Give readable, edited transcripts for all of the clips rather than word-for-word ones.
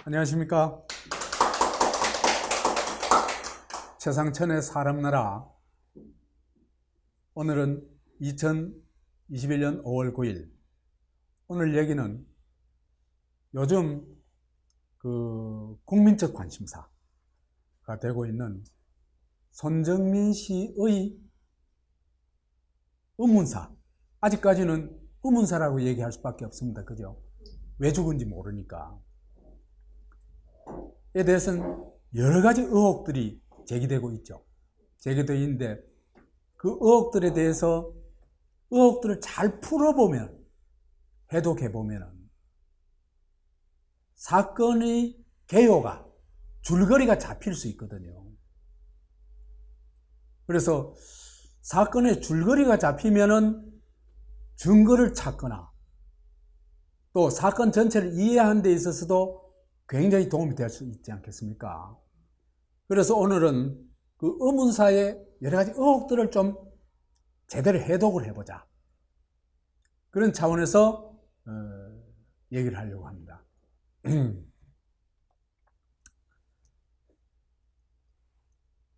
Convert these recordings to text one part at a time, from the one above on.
안녕하십니까. 최상천의 사람나라. 오늘은 2021년 5월 9일. 오늘 얘기는 요즘 국민적 관심사가 되고 있는 손정민 씨의 의문사. 아직까지는 의문사라고 얘기할 수밖에 없습니다. 그죠? 왜 죽은지 모르니까. 에 대해서는 여러 가지 의혹들이 제기되고 있죠. 제기되어 있는데 그 의혹들에 대해서 의혹들을 잘 풀어보면, 해독해보면 사건의 개요가, 줄거리가 잡힐 수 있거든요. 그래서 사건의 줄거리가 잡히면은 증거를 찾거나 또 사건 전체를 이해하는 데 있어서도 굉장히 도움이 될 수 있지 않겠습니까? 그래서 오늘은 그 의문사의 여러 가지 의혹들을 좀 제대로 해독을 해보자. 그런 차원에서 얘기를 하려고 합니다.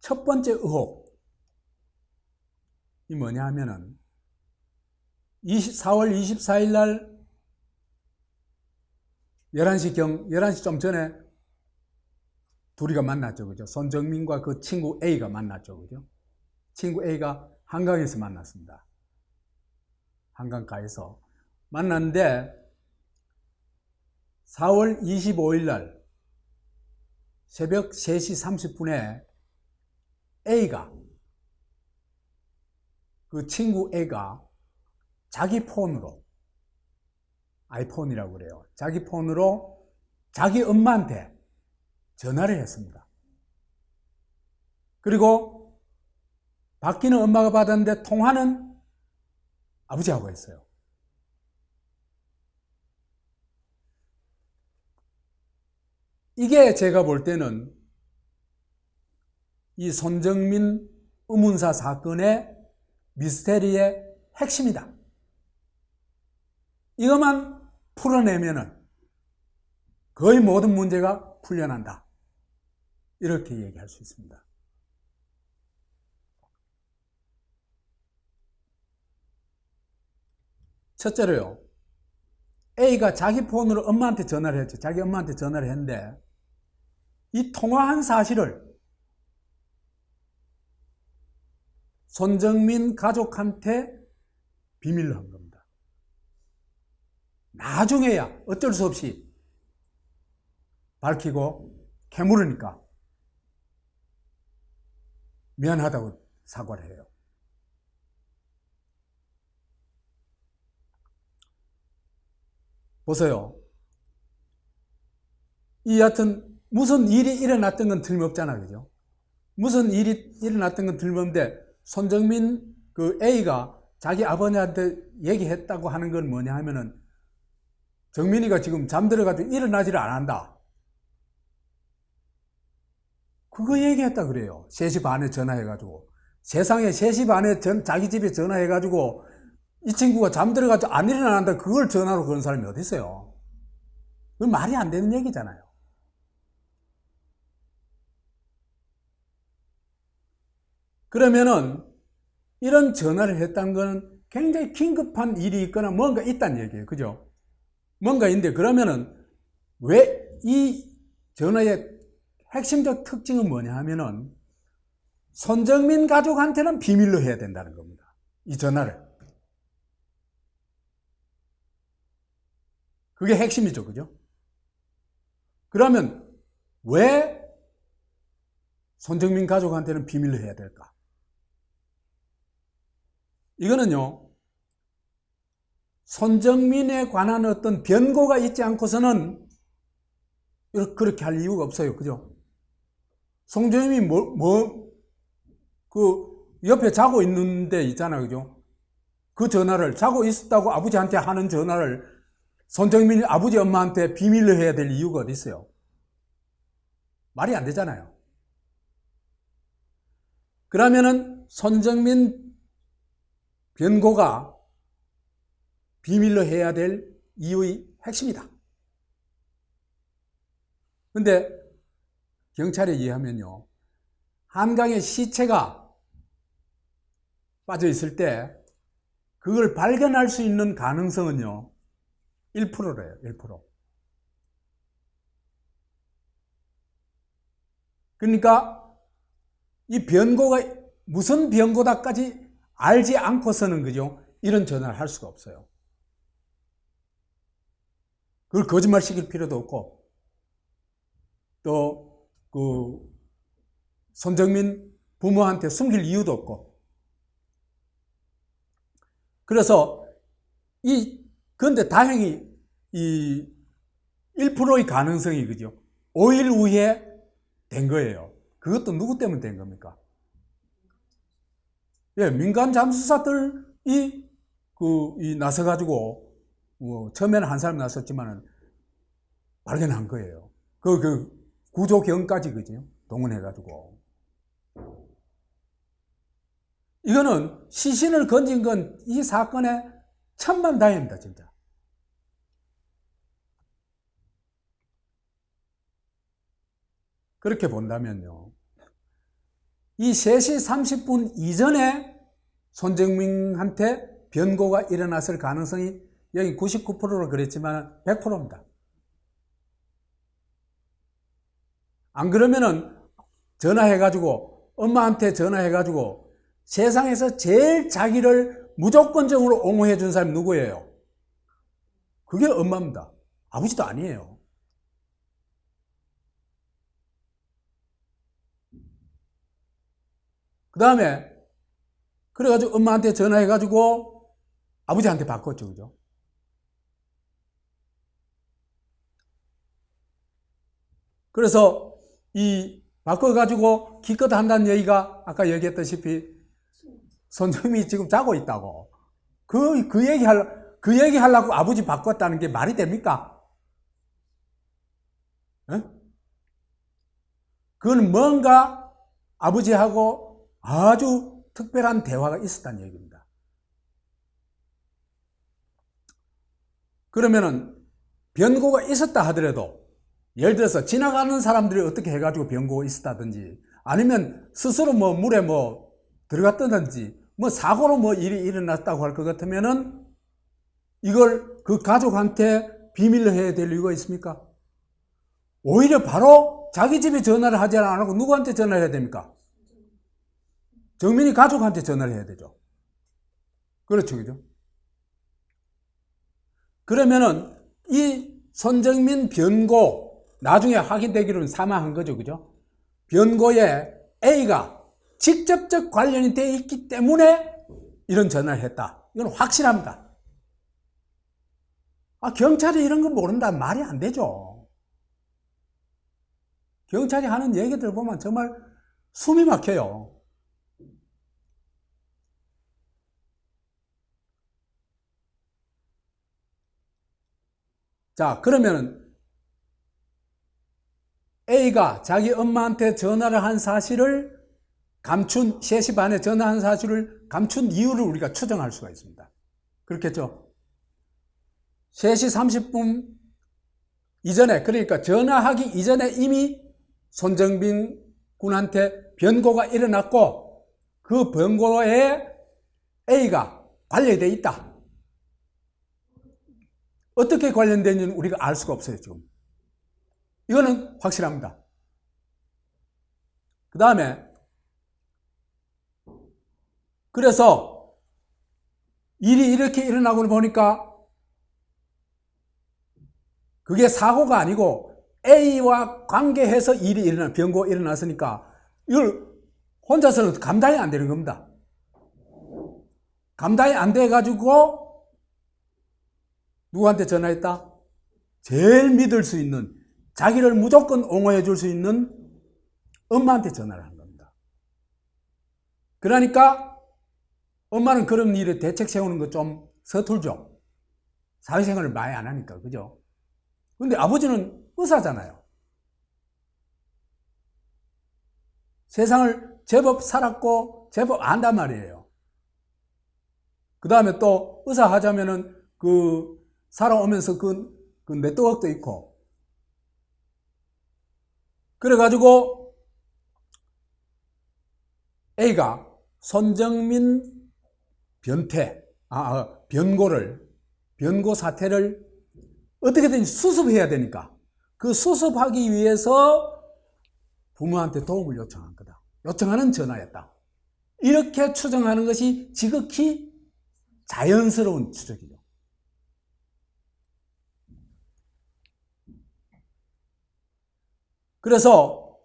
첫 번째 의혹이 뭐냐 하면은 4월 24일 날 11시 좀 전에 둘이가 만났죠. 그죠? 손정민과 그 친구 A가 만났죠. 그죠? 친구 A가 한강에서 만났습니다. 한강가에서 만났는데 4월 25일 날 새벽 3시 30분에 A가, 그 친구 A가 자기 폰으로, 아이폰이라고 그래요. 자기 폰으로 자기 엄마한테 전화를 했습니다. 그리고 받기는 엄마가 받았는데 통화는 아버지하고 했어요. 이게 제가 볼 때는 이 손정민 의문사 사건의 미스테리의 핵심이다. 이것만 풀어내면은 거의 모든 문제가 풀려난다. 이렇게 얘기할 수 있습니다. 첫째로요, A가 자기 폰으로 엄마한테 전화를 했죠. 자기 엄마한테 전화를 했는데 이 통화한 사실을 손정민 가족한테 비밀로 한 겁니다. 나중에야 어쩔 수 없이 밝히고 캐물으니까 미안하다고 사과를 해요. 보세요. 이 여하튼 무슨 일이 일어났던 건 틀림없잖아. 그죠? 무슨 일이 일어났던 건 틀림없는데 손정민 그 A가 자기 아버지한테 얘기했다고 하는 건 뭐냐 하면은 정민이가 지금 잠들어가지고 일어나지를 않는다. 그거 얘기했다 그래요. 3시 반에 전화해가지고. 세상에 3시 반에 자기 집에 전화해가지고 이 친구가 잠들어가지고 안 일어난다. 그걸 전화로 그런 사람이 어디 있어요? 그건 말이 안 되는 얘기잖아요. 그러면은 이런 전화를 했다는 건 굉장히 긴급한 일이 있거나 뭔가 있다는 얘기예요. 그죠? 뭔가 있는데 그러면은 왜 이 전화의 핵심적 특징은 뭐냐 하면은 손정민 가족한테는 비밀로 해야 된다는 겁니다. 이 전화를. 그게 핵심이죠. 그죠? 그러면 왜 손정민 가족한테는 비밀로 해야 될까? 이거는요, 손정민에 관한 어떤 변고가 있지 않고서는 그렇게 할 이유가 없어요. 그죠? 손정민이 옆에 자고 있는데 있잖아요. 그죠? 그 전화를, 자고 있었다고 아버지한테 하는 전화를 손정민이 아버지 엄마한테 비밀로 해야 될 이유가 어디 있어요? 말이 안 되잖아요. 그러면은 손정민 변고가 비밀로 해야 될 이유의 핵심이다. 근데 경찰에 의하면요, 한강에 시체가 빠져 있을 때 그걸 발견할 수 있는 가능성은요 1%래요. 1%. 그러니까 이 변고가 무슨 변고다까지 알지 않고서는 그죠, 이런 전화를 할 수가 없어요. 그걸 거짓말 시킬 필요도 없고, 또 그 손정민 부모한테 숨길 이유도 없고. 그래서 근데 다행히 이 1%의 가능성이 그죠, 5일 후에 된 거예요. 그것도 누구 때문에 된 겁니까? 예, 민간 잠수사들이 나서가지고, 처음에는 한 사람 나섰지만은 발견한 거예요. 구조경까지 그죠, 동원해가지고. 이거는 시신을 건진 건 이 사건의 천만다행입니다, 진짜. 그렇게 본다면요, 이 3시 30분 이전에 손정민한테 변고가 일어났을 가능성이 여기 99%로 그랬지만 100%입니다. 안 그러면은 전화해가지고, 엄마한테 전화해가지고 세상에서 제일 자기를 무조건적으로 옹호해 준 사람이 누구예요? 그게 엄마입니다. 아버지도 아니에요. 그 다음에 그래가지고 엄마한테 전화해가지고 아버지한테 바꿨죠. 그죠? 그래서 바꿔가지고 기껏 한다는 얘기가 아까 얘기했다시피 손정민이 지금 자고 있다고. 그 얘기 하려고 아버지 바꿨다는 게 말이 됩니까? 에? 그건 뭔가 아버지하고 아주 특별한 대화가 있었다는 얘기입니다. 그러면은 변고가 있었다 하더라도, 예를 들어서 지나가는 사람들이 어떻게 해가지고 변고가 있었다든지, 아니면 스스로 물에 들어갔다든지, 사고로 일이 일어났다고 할 것 같으면은 이걸 그 가족한테 비밀로 해야 될 이유가 있습니까? 오히려 바로 자기 집에 전화를 하지 않고 누구한테 전화를 해야 됩니까? 정민이 가족한테 전화를 해야 되죠. 그렇죠, 그죠? 그러면은 이 손정민 변고, 나중에 확인되기로는 사망한 거죠, 그죠? 변고에 A가 직접적 관련이 돼 있기 때문에 이런 전화를 했다. 이건 확실합니다. 경찰이 이런 거 모른다, 말이 안 되죠. 경찰이 하는 얘기들 보면 정말 숨이 막혀요. 자, 그러면 A가 자기 엄마한테 전화를 한 사실을 3시 반에 전화한 사실을 감춘 이유를 우리가 추정할 수가 있습니다. 그렇겠죠? 3시 30분 이전에, 그러니까 전화하기 이전에 이미 손정민 군한테 변고가 일어났고, 그 변고에 A가 관련되어 있다. 어떻게 관련되는지는 우리가 알 수가 없어요, 지금. 이거는 확실합니다. 그 다음에, 그래서 일이 이렇게 일어나고 보니까 그게 사고가 아니고 A와 관계해서 변고가 일어났으니까 이걸 혼자서는 감당이 안 되는 겁니다. 감당이 안 돼가지고 누구한테 전화했다? 제일 믿을 수 있는, 자기를 무조건 옹호해 줄 수 있는 엄마한테 전화를 한 겁니다. 그러니까 엄마는 그런 일에 대책 세우는 거 좀 서툴죠. 사회생활을 많이 안 하니까, 그죠? 근데 아버지는 의사잖아요. 세상을 제법 살았고 제법 안단 말이에요. 그 다음에 또 의사 하자면은 살아오면서 그 네트워크도 있고, 그래가지고 A가 손정민 변고 사태를 어떻게든 수습해야 되니까 그 수습하기 위해서 부모한테 도움을 요청한 거다. 요청하는 전화였다. 이렇게 추정하는 것이 지극히 자연스러운 추정이죠. 그래서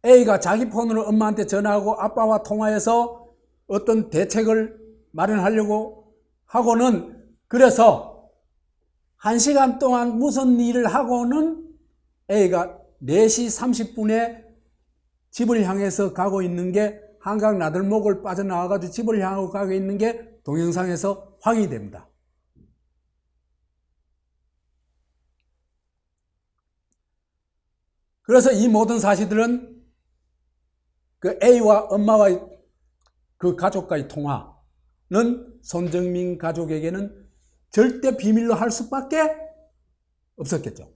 A가 자기 폰으로 엄마한테 전화하고 아빠와 통화해서 어떤 대책을 마련하려고 하고는, 그래서 1시간 동안 무슨 일을 하고는 A가 4시 30분에 집을 향해서 가고 있는 게, 한강 나들목을 빠져나와가지고 집을 향하고 가고 있는 게 동영상에서 확인이 됩니다. 그래서 이 모든 사실들은 그 A와 엄마와의 그 가족과의 통화는 손정민 가족에게는 절대 비밀로 할 수밖에 없었겠죠.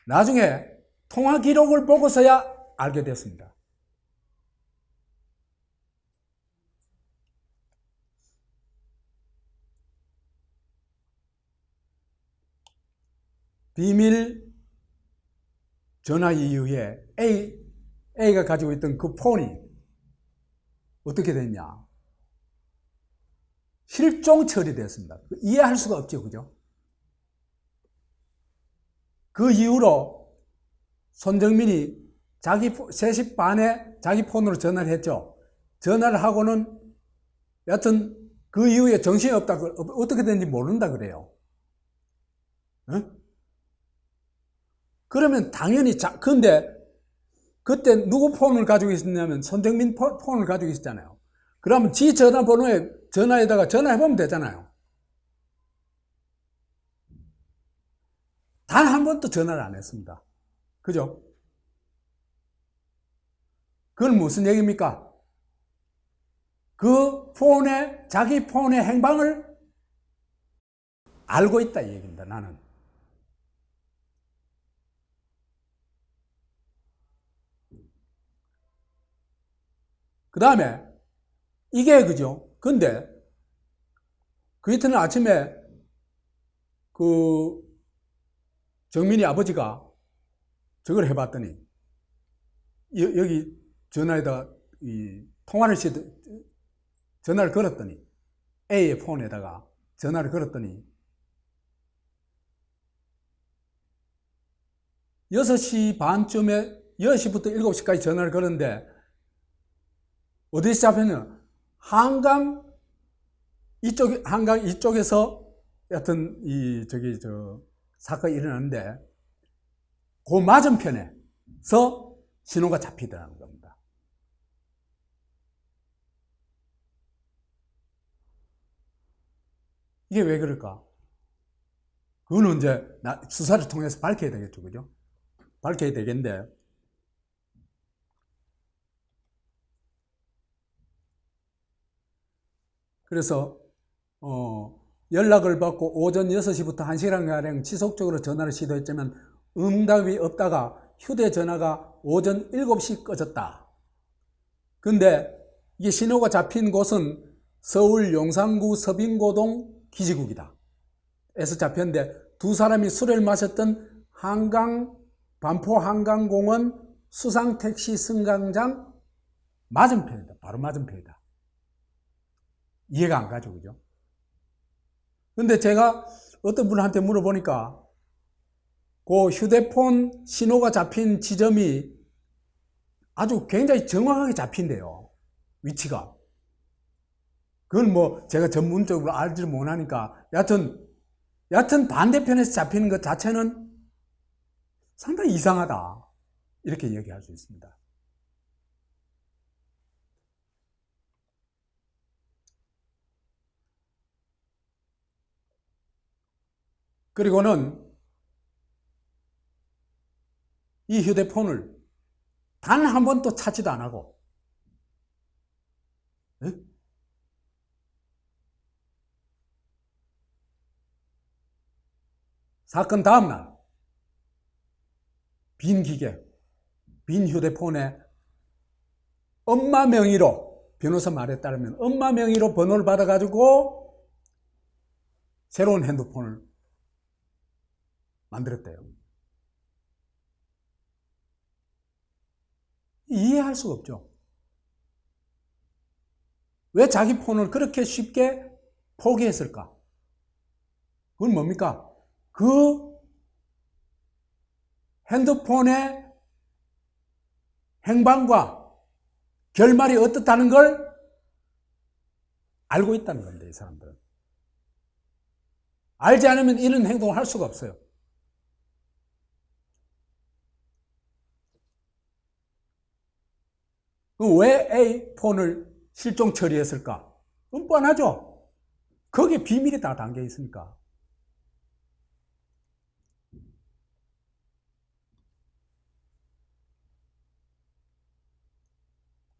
나중에 통화 기록을 보고서야 알게 됐습니다. 비밀 전화 이후에 A가 가지고 있던 그 폰이 어떻게 됐냐? 실종 처리됐습니다. 이해할 수가 없죠, 그죠? 그 이후로 손정민이 3시 반에 자기 폰으로 전화를 했죠. 전화를 하고는 여하튼 그 이후에 정신이 없다고, 어떻게 됐는지 모른다 그래요. 어? 그러면 당연히, 근데 그때 누구 폰을 가지고 있었냐면 손정민 폰을 가지고 있었잖아요. 그러면 지 전화에다가 전화해보면 되잖아요. 단 한 번도 전화를 안 했습니다. 그죠? 그건 무슨 얘기입니까? 그 자기 폰의 행방을 알고 있다 이 얘기입니다, 나는. 그 다음에 이게 그죠? 근데 그 이튿날 아침에 그 정민이 아버지가 저걸 해봤더니 여기 전화에다가 전화를 걸었더니 A의 폰에다가 전화를 걸었더니 6시 반쯤에 10시부터 7시까지 전화를 걸었는데 어디서 잡혔냐? 한강 이쪽에서 여튼 사건이 일어났는데 그 맞은편에서 신호가 잡히더라는 겁니다. 이게 왜 그럴까? 그거는 이제 수사를 통해서 밝혀야 되겠죠, 그죠? 밝혀야 되겠는데, 그래서 연락을 받고 오전 6시부터 1시간가량 지속적으로 전화를 시도했지만 응답이 없다가 휴대전화가 오전 7시 꺼졌다. 근데 이게 신호가 잡힌 곳은 서울 용산구 서빙고동 기지국이다. 에서 잡혔는데 두 사람이 술을 마셨던 반포 한강공원 수상택시 승강장 맞은편이다. 바로 맞은편이다. 이해가 안 가죠, 그죠? 근데 제가 어떤 분한테 물어보니까 그 휴대폰 신호가 잡힌 지점이 아주 굉장히 정확하게 잡힌대요. 위치가. 그건 뭐 제가 전문적으로 알지를 못하니까 여하튼 반대편에서 잡히는 것 자체는 상당히 이상하다. 이렇게 얘기할 수 있습니다. 그리고는 이 휴대폰을 단 한 번도 찾지도 안 하고, 에? 사건 다음날 빈 기계, 빈 휴대폰에 엄마 명의로, 변호사 말에 따르면 엄마 명의로 번호를 받아가지고 새로운 핸드폰을 만들었대요. 이해할 수가 없죠. 왜 자기 폰을 그렇게 쉽게 포기했을까? 그건 뭡니까? 그 핸드폰의 행방과 결말이 어떻다는 걸 알고 있다는 건데, 이 사람들은. 알지 않으면 이런 행동을 할 수가 없어요. 왜 A 폰을 실종 처리했을까? 뻔하죠. 거기에 비밀이 다 담겨 있으니까.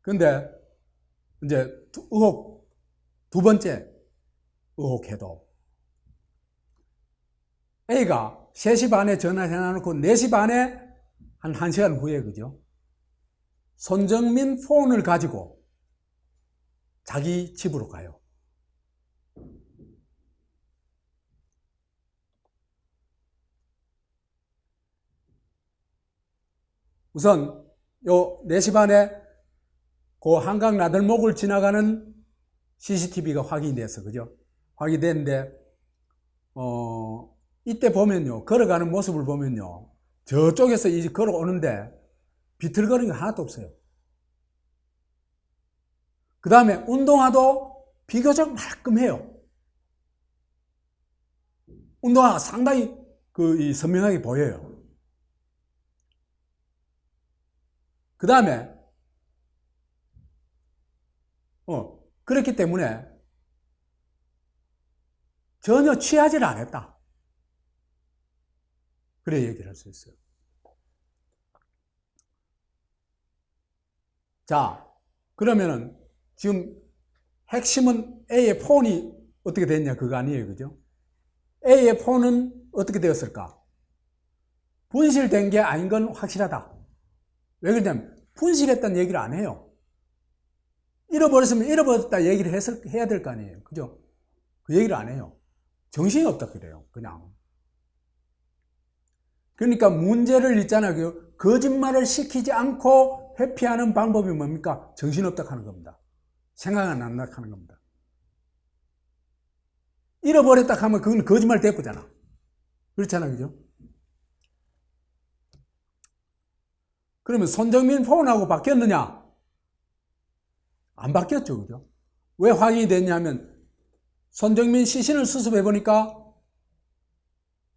근데 이제 두 번째 의혹해도 A가 3시 반에 전화해놓고 4시 반에 한 1시간 후에, 그죠? 손정민 폰을 가지고 자기 집으로 가요. 우선 요 4시 반에 그 한강 나들목을 지나가는 CCTV가 확인돼서, 그죠? 확인됐는데, 이때 보면요, 걸어가는 모습을 보면요, 저쪽에서 이제 걸어오는데 비틀거리는 게 하나도 없어요. 그 다음에 운동화도 비교적 말끔해요. 운동화가 상당히 선명하게 보여요. 그 다음에 그렇기 때문에 전혀 취하지를 않았다. 그래 얘기를 할 수 있어요. 자, 그러면은 지금 핵심은 A의 폰이 어떻게 됐냐 그거 아니에요, 그죠? A의 폰은 어떻게 되었을까? 분실된 게 아닌 건 확실하다. 왜 그러냐면 분실했다는 얘기를 안 해요. 잃어버렸으면 잃어버렸다 얘기를 해야 될 거 아니에요, 그죠? 그 얘기를 안 해요. 정신이 없다 그래요, 그냥. 그러니까 문제를 있잖아요. 거짓말을 시키지 않고 회피하는 방법이 뭡니까? 정신없다 하는 겁니다. 생각 안 난다 하는 겁니다. 잃어버렸다 하면 그건 거짓말 대꾸잖아. 그렇잖아, 그죠? 그러면 손정민 폰하고 바뀌었느냐? 안 바뀌었죠, 그죠? 왜 확인이 됐냐면 손정민 시신을 수습해 보니까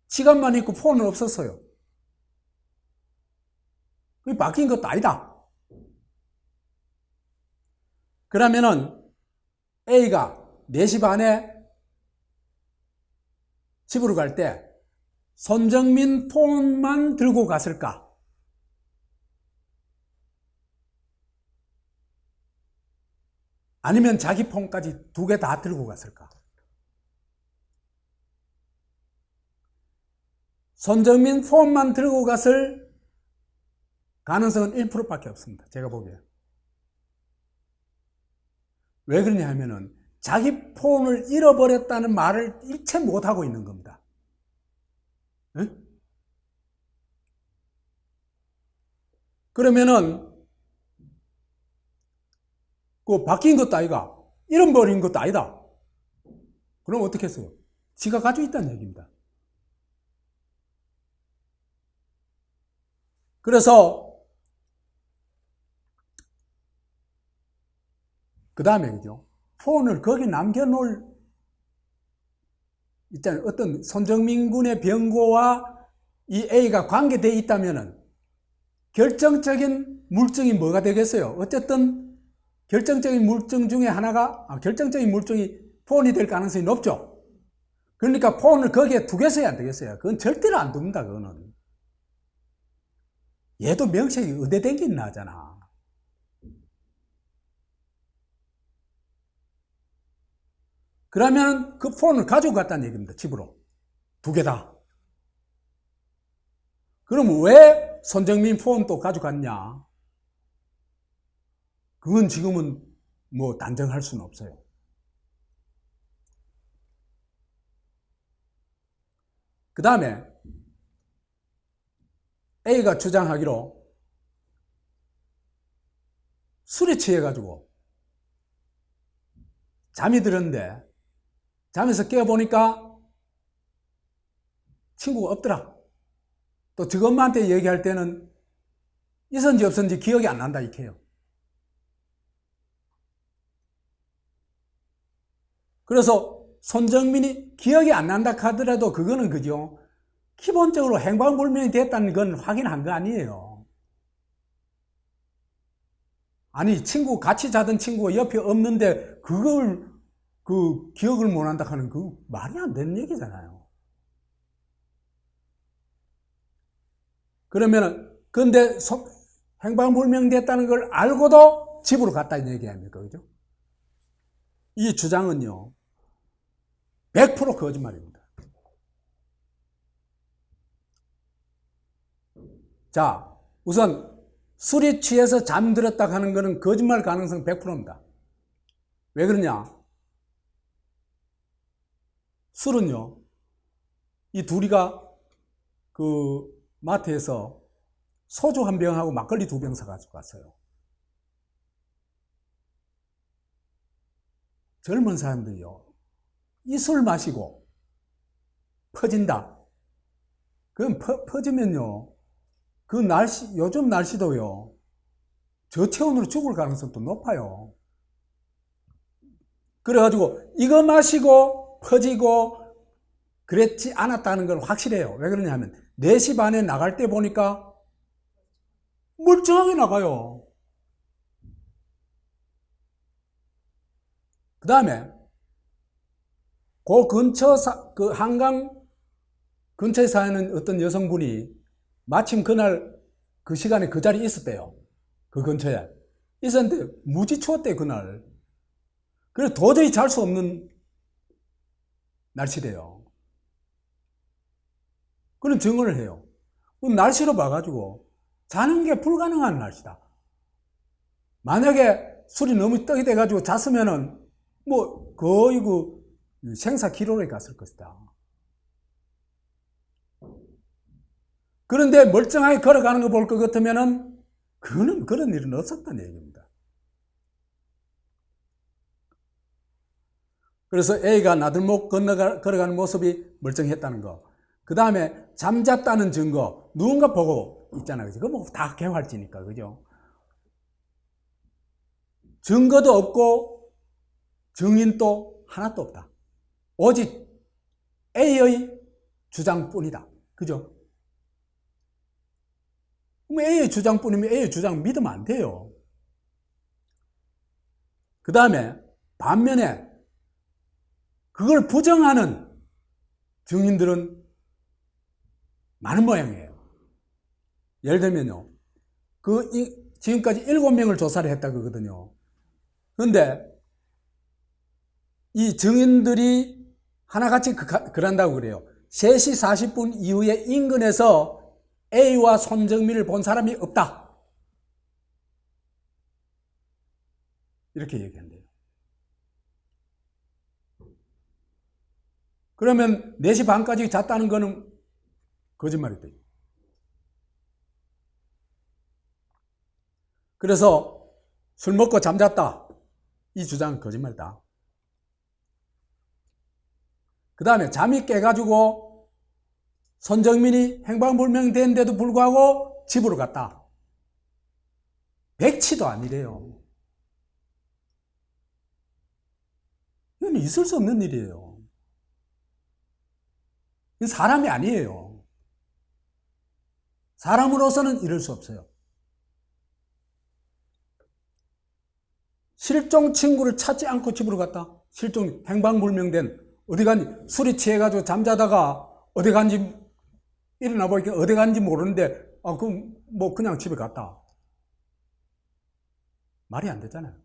시간만 있고 폰은 없었어요. 그게 바뀐 것도 아니다. 그러면은 A가 4시 반에 집으로 갈 때 손정민 폰만 들고 갔을까? 아니면 자기 폰까지 2개 다 들고 갔을까? 손정민 폰만 들고 갔을 가능성은 1%밖에 없습니다. 제가 보기에. 왜 그러냐 하면은 자기 폰을 잃어버렸다는 말을 일체 못하고 있는 겁니다. 응? 그러면은 그 바뀐 것도 아니다. 잃어버린 것도 아니다. 그럼 어떻게 했어요? 지가 가지고 있다는 얘기입니다. 그래서 그 다음에 그죠? 폰을 거기 남겨놓을 있잖아요. 어떤 손정민 군의 병고와 이 A가 관계되어 있다면은 결정적인 물증이 뭐가 되겠어요? 어쨌든 결정적인 물증 중에 하나가 결정적인 물증이 폰이 될 가능성이 높죠. 그러니까 폰을 거기에 두겠어야 안 되겠어요? 그건 절대로 안 둡니다. 그거는 얘도 명색이 의대된 게 있나 하잖아. 그러면 그 폰을 가지고 갔다는 얘기입니다. 집으로 2개 다. 그럼 왜 손정민 폰 또 가져갔냐? 그건 지금은 뭐 단정할 수는 없어요. 그 다음에 A가 주장하기로 술에 취해가지고 잠이 들었는데 잠에서 깨어보니까 친구가 없더라. 또 직원한테 얘기할 때는 있었는지 없었는지 기억이 안 난다 이렇게요. 그래서 손정민이 기억이 안 난다 하더라도 그거는 그죠. 기본적으로 행방불명이 됐다는 건 확인한 거 아니에요. 아니 친구 같이 자던 친구가 옆에 없는데 그걸 기억을 못 한다 하는 그 말이 안 되는 얘기잖아요. 그러면은 근데 행방불명 됐다는 걸 알고도 집으로 갔다는 얘기 아닙니까? 그죠? 이 주장은요 100% 거짓말입니다. 자, 우선 술이 취해서 잠들었다 하는 것은 거짓말 가능성 100%입니다. 왜 그러냐? 술은요, 이 둘이가 그 마트에서 소주 한 병하고 막걸리 2병 사가지고 갔어요. 젊은 사람들이요, 이 술 마시고 퍼진다. 그럼 퍼지면요, 그 날씨, 요즘 날씨도요, 저체온으로 죽을 가능성도 높아요. 그래가지고 이거 마시고 퍼지고 그랬지 않았다는 건 확실해요. 왜 그러냐면 4시 반에 나갈 때 보니까 멀쩡하게 나가요. 그 다음에 그 근처 그 한강 근처에 사는 어떤 여성분이 마침 그날 그 시간에 그 자리에 있었대요. 그 근처에 있었는데 무지 추웠대 그날. 그래서 도저히 잘 수 없는 날씨래요. 그런 증언을 해요. 날씨로 봐가지고 자는 게 불가능한 날씨다. 만약에 술이 너무 떡이 돼가지고 잤으면은 뭐 거의 그 생사 기로에 갔을 것이다. 그런데 멀쩡하게 걸어가는 거 볼 것 같으면은 그는 그런 일은 없었다는 얘기입니다. 그래서 A가 나들목 걸어가는 모습이 멀쩡했다는 거. 그 다음에 잠잤다는 증거, 누군가 보고 있잖아요. 그거 뭐 다 개활지니까, 그죠? 증거도 없고 증인도 하나도 없다. 오직 A의 주장뿐이다. 그죠? 그럼 A의 주장뿐이면 A의 주장 믿으면 안 돼요. 그 다음에 반면에 그걸 부정하는 증인들은 많은 모양이에요. 예를 들면요. 지금까지 7명을 조사를 했다 그러거든요. 그런데 이 증인들이 하나같이 그런다고 그래요. 3시 40분 이후에 인근에서 A와 손정민을 본 사람이 없다. 이렇게 얘기한대요. 그러면 4시 반까지 잤다는 거는 거짓말이다. 그래서 술 먹고 잠잤다. 이 주장은 거짓말이다. 그 다음에 잠이 깨가지고 손정민이 행방불명된데도 불구하고 집으로 갔다. 백치도 아니래요. 이건 있을 수 없는 일이에요. 이건 사람이 아니에요. 사람으로서는 이럴 수 없어요. 실종 친구를 찾지 않고 집으로 갔다. 실종 행방불명된 어디 간지 술이 취해가지고 잠자다가 어디 간지 일어나 보니까 어디 간지 모르는데 그럼 뭐 그냥 집에 갔다. 말이 안 되잖아요.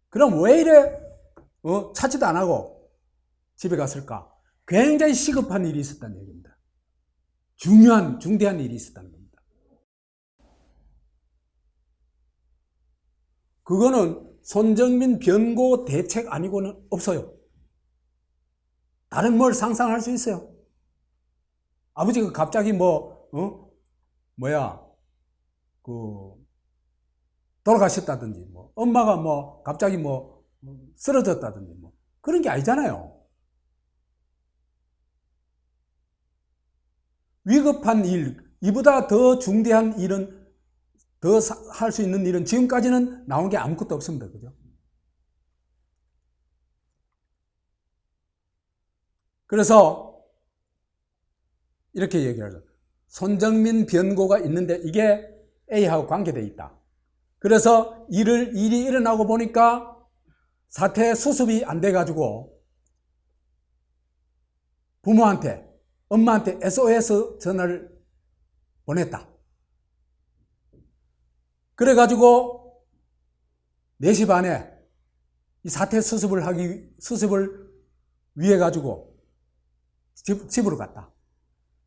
그럼 왜 이래 찾지도 안 하고 집에 갔을까? 굉장히 시급한 일이 있었다는 얘기입니다. 중요한, 중대한 일이 있었다는 겁니다. 그거는 손정민 변고 대책 아니고는 없어요. 다른 뭘 상상할 수 있어요? 아버지가 갑자기 돌아가셨다든지, 엄마가 갑자기 쓰러졌다든지, 그런 게 아니잖아요. 위급한 일, 이보다 더 중대한 일은, 더 할 수 있는 일은 지금까지는 나온 게 아무것도 없습니다. 그죠? 그래서 이렇게 얘기하죠. 손정민 변고가 있는데 이게 A하고 관계되어 있다. 그래서 일이 일어나고 보니까 사태 수습이 안 돼가지고 부모한테, 엄마한테 SOS 전화를 보냈다. 그래가지고 4시 반에 이 사태 수습을 위해 가지고 집으로 갔다.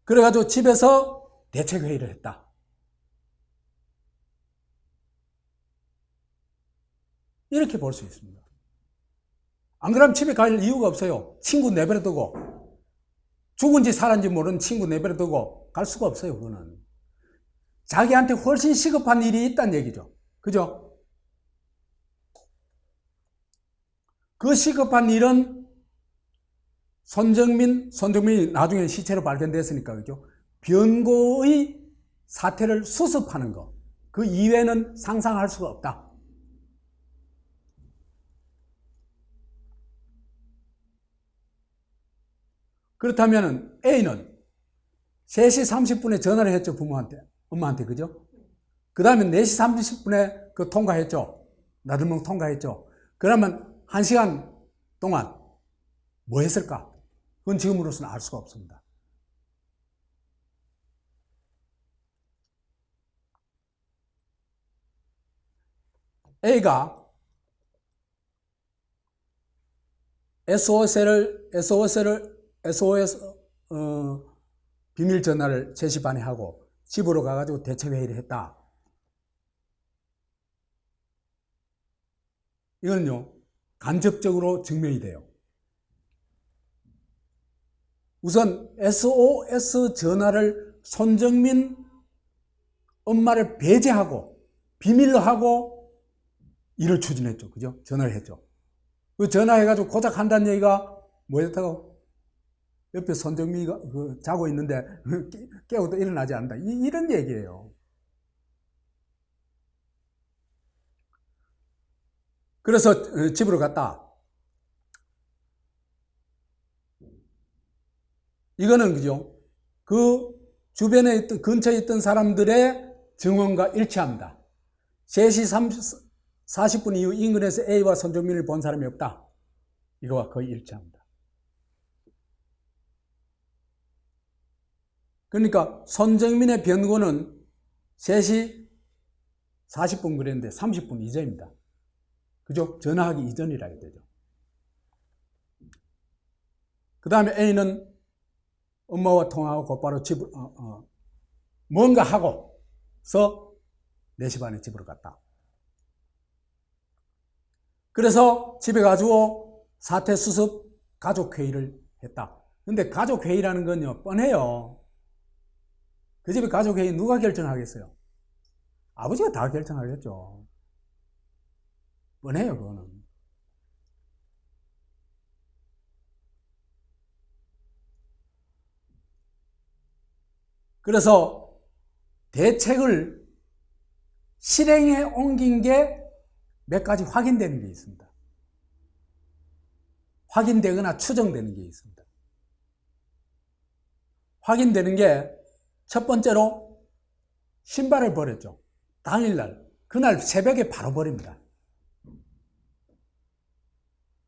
그래가지고 집에서 대책회의를 했다. 이렇게 볼 수 있습니다. 안 그러면 집에 갈 이유가 없어요. 친구 내버려두고, 죽은지 살았는지 모르는 친구 내버려두고 갈 수가 없어요. 그거는 자기한테 훨씬 시급한 일이 있다는 얘기죠. 그죠? 그 시급한 일은 손정민이 나중에 시체로 발견됐으니까, 그죠? 변고의 사태를 수습하는 거. 그 이외에는 상상할 수가 없다. 그렇다면 A는 3시 30분에 전화를 했죠. 부모한테, 엄마한테, 그죠? 그 다음에 4시 30분에 그 통과했죠. 나들목 통과했죠. 그러면 1시간 동안 뭐 했을까? 그건 지금으로서는 알 수가 없습니다. A가 SOS 비밀 전화를 3시 반에 하고 집으로 가가지고 대책회의를 했다. 이거는요, 간접적으로 증명이 돼요. 우선 SOS 전화를 손정민 엄마를 배제하고 비밀로 하고 일을 추진했죠. 그죠? 전화를 했죠. 그 전화해가지고 고작 한다는 얘기가 뭐였다고? 옆에 손정민이가 자고 있는데 깨워도 일어나지 않는다. 이런 얘기예요. 그래서 집으로 갔다. 이거는 그죠? 그 주변에 있던, 근처에 있던 사람들의 증언과 일치합니다. 3시 40분 이후 인근에서 A와 손정민을 본 사람이 없다. 이거와 거의 일치합니다. 그러니까 손정민의 변고는 3시 40분 그랬는데 30분 이전입니다. 그죠? 전화하기 이전이라 해야 되죠. 그 다음에 A는 엄마와 통화하고 곧바로 뭔가 하고서 4시 반에 집으로 갔다. 그래서 집에 가지고 사태 수습 가족회의를 했다. 근데 가족회의라는 건요, 뻔해요. 그 집에 가족회의 누가 결정하겠어요? 아버지가 다 결정하겠죠. 뻔해요, 그거는. 그래서 대책을 실행에 옮긴 게 몇 가지 확인되는 게 있습니다. 확인되거나 추정되는 게 있습니다. 확인되는 게 첫 번째로 신발을 버렸죠. 당일날, 그날 새벽에 바로 버립니다.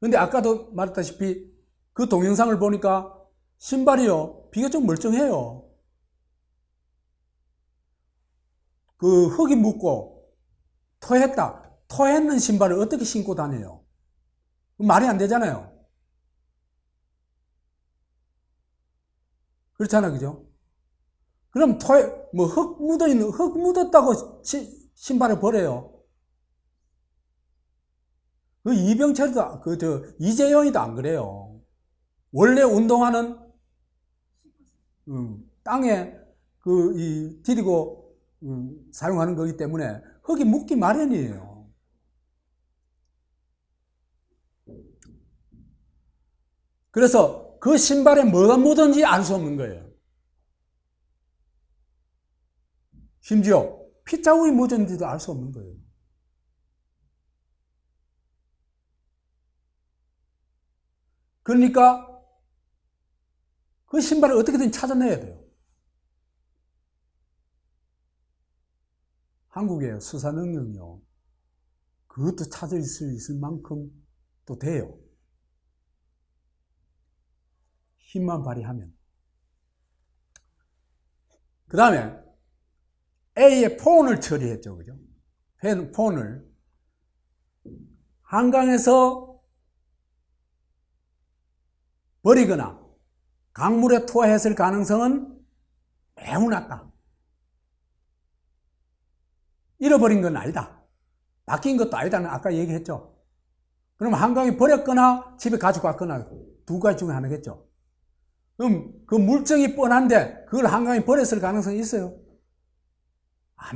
근데 아까도 말했다시피 그 동영상을 보니까 신발이요, 비교적 멀쩡해요. 그 흙이 묻고 토했다. 토했는 신발을 어떻게 신고 다녀요? 말이 안 되잖아요. 그렇잖아, 그죠? 그럼 흙 묻어있는, 흙 묻었다고 신발을 버려요. 그 이병철도, 이재영이도 안 그래요. 원래 운동화는, 땅에, 디디고, 사용하는 거기 때문에 흙이 묻기 마련이에요. 그래서 그 신발에 뭐가 묻은지 알 수 없는 거예요. 심지어 핏자국이 묻은지도 알 수 없는 거예요. 그러니까 그 신발을 어떻게든 찾아내야 돼요. 한국의 수사 능력이요. 그것도 찾을 수 있을 만큼 또 돼요. 힘만 발휘하면. 그 다음에 A의 폰을 처리했죠. 그죠? 폰을. 한강에서 버리거나 강물에 투하했을 가능성은 매우 낮다. 잃어버린 건 아니다. 바뀐 것도 아니다는 아까 얘기했죠. 그럼 한강에 버렸거나 집에 가져갔거나 두 가지 중에 하나겠죠. 그럼 그 물증이 뻔한데 그걸 한강에 버렸을 가능성이 있어요?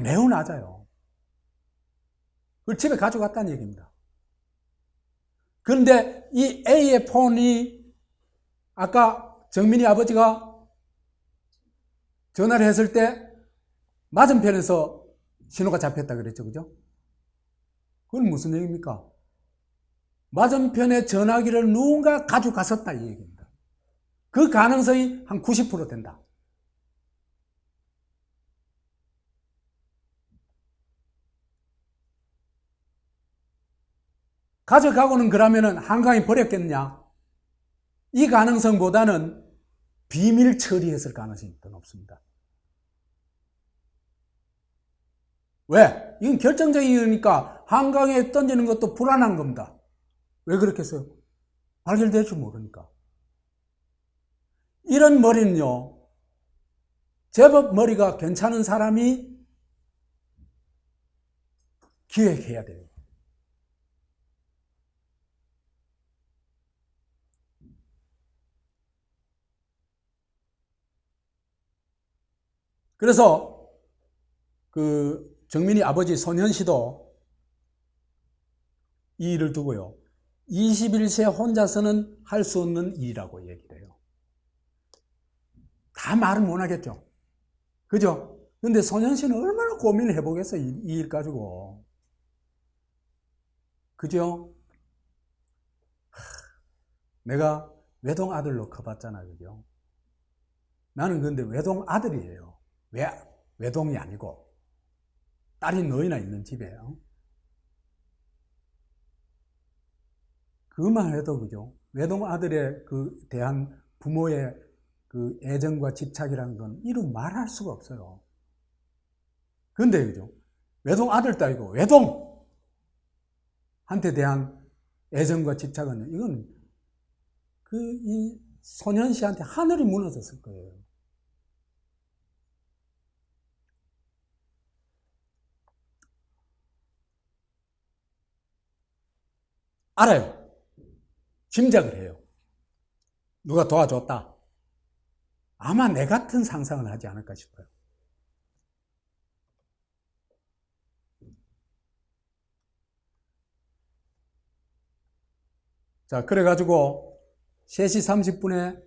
매우 낮아요. 그걸 집에 가져갔다는 얘기입니다. 그런데 이 A의 폰이 아까 정민이 아버지가 전화를 했을 때 맞은편에서 신호가 잡혔다 그랬죠. 그죠? 그건 무슨 얘기입니까? 맞은편의 전화기를 누군가 가져갔었다 이 얘기입니다. 그 가능성이 한 90% 된다. 가져가고는 그러면은 한강에 버렸겠냐? 이 가능성보다는 비밀 처리했을 가능성이 더 높습니다. 왜? 이건 결정적인 이유니까 한강에 던지는 것도 불안한 겁니다. 왜 그렇겠어요? 발견될 줄 모르니까. 이런 머리는요, 제법 머리가 괜찮은 사람이 기획해야 돼요. 그래서 정민이 아버지 손현 씨도 이 일을 두고요. 21세 혼자서는 할 수 없는 일이라고 얘기를 해요. 다 말은 못 하겠죠. 그죠? 근데 손현 씨는 얼마나 고민을 해보겠어요. 이 일 가지고. 그죠? 내가 외동 아들로 커봤잖아요. 그죠? 나는 근데 외동 아들이에요. 외동이 아니고. 딸이 너희나 있는 집이에요. 그만 해도 그죠? 외동 아들에 대한 부모의 그 애정과 집착이라는 건 이루 말할 수가 없어요. 근데 그죠? 외동 아들도 아니고 외동한테 대한 애정과 집착은 이건 이 소년 씨한테 하늘이 무너졌을 거예요. 알아요. 짐작을 해요. 누가 도와줬다. 아마 내 같은 상상을 하지 않을까 싶어요. 자, 그래가지고 3시 30분에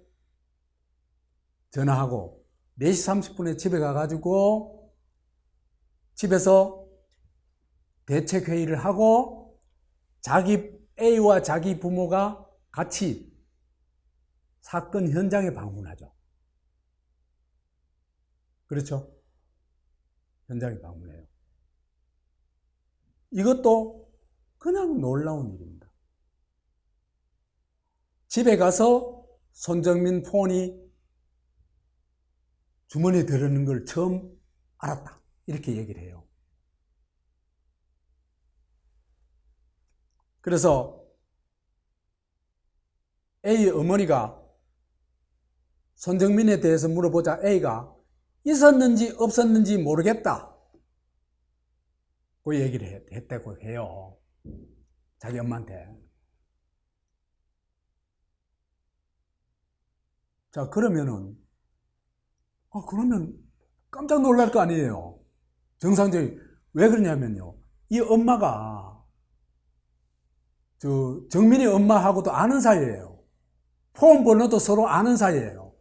전화하고 4시 30분에 집에 가가지고 집에서 대책회의를 하고 A와 자기 부모가 같이 사건 현장에 방문하죠. 그렇죠? 현장에 방문해요. 이것도 그냥 놀라운 일입니다. 집에 가서 손정민 폰이 주머니에 들어있는 걸 처음 알았다. 이렇게 얘기를 해요. 그래서 A의 어머니가 손정민에 대해서 물어보자 A가 있었는지 없었는지 모르겠다 그 얘기를 했다고 해요. 자기 엄마한테. 자, 그러면 깜짝 놀랄 거 아니에요. 정상적인. 왜 그러냐면요. 이 엄마가 정민이 엄마하고도 아는 사이예요. 폰 번호도 서로 아는 사이예요.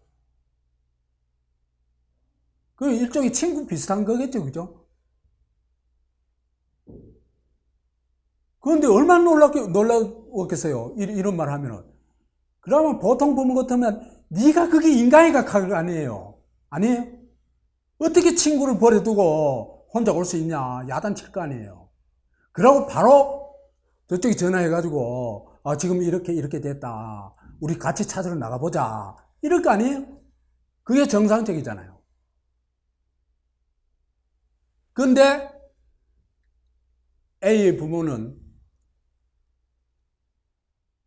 그 일종의 친구 비슷한 거겠죠, 그죠? 그런데 얼마나 놀라웠겠어요. 이런 말 하면은. 그러면 보통 부모 같으면 네가 그게 인간이가 할 거 아니에요. 아니에요? 어떻게 친구를 버려두고 혼자 올 수 있냐. 야단칠 거 아니에요. 그러고 바로 저쪽에 전화해가지고 지금 이렇게 됐다. 우리 같이 찾으러 나가보자. 이럴 거 아니에요? 그게 정상적이잖아요. 근데 A의 부모는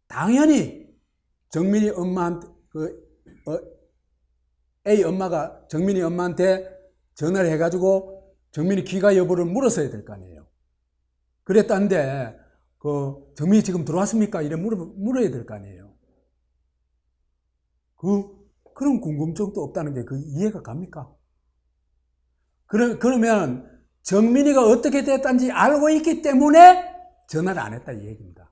당연히 정민이 엄마한테 A 엄마가 정민이 엄마한테 전화를 해가지고 정민이 귀가 여부를 물었어야 될 거 아니에요. 그랬다는데 정민이 지금 들어왔습니까? 이래 물어야 될 거 아니에요. 그런 궁금증도 없다는 게 이해가 갑니까? 그러면 정민이가 어떻게 됐다는지 알고 있기 때문에 전화를 안 했다 이 얘기입니다.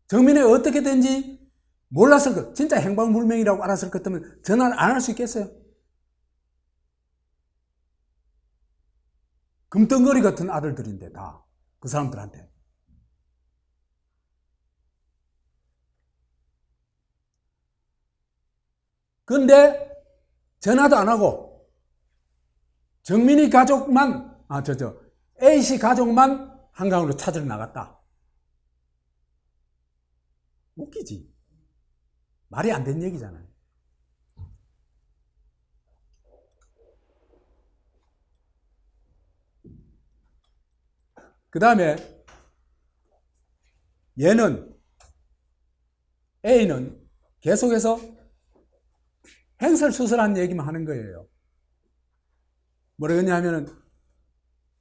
정민이가 어떻게 된지 몰랐을 것, 진짜 행방불명이라고 알았을 것 같으면 전화를 안 할 수 있겠어요? 금덩어리 같은 아들들인데 다 그 사람들한테. 근데 전화도 안 하고 정민이 가족만 A씨 가족만 한강으로 찾으러 나갔다. 웃기지? 말이 안 되는 얘기잖아요. 그 다음에 A는 계속해서 횡설수설한 얘기만 하는 거예요. 뭐라 그러냐면은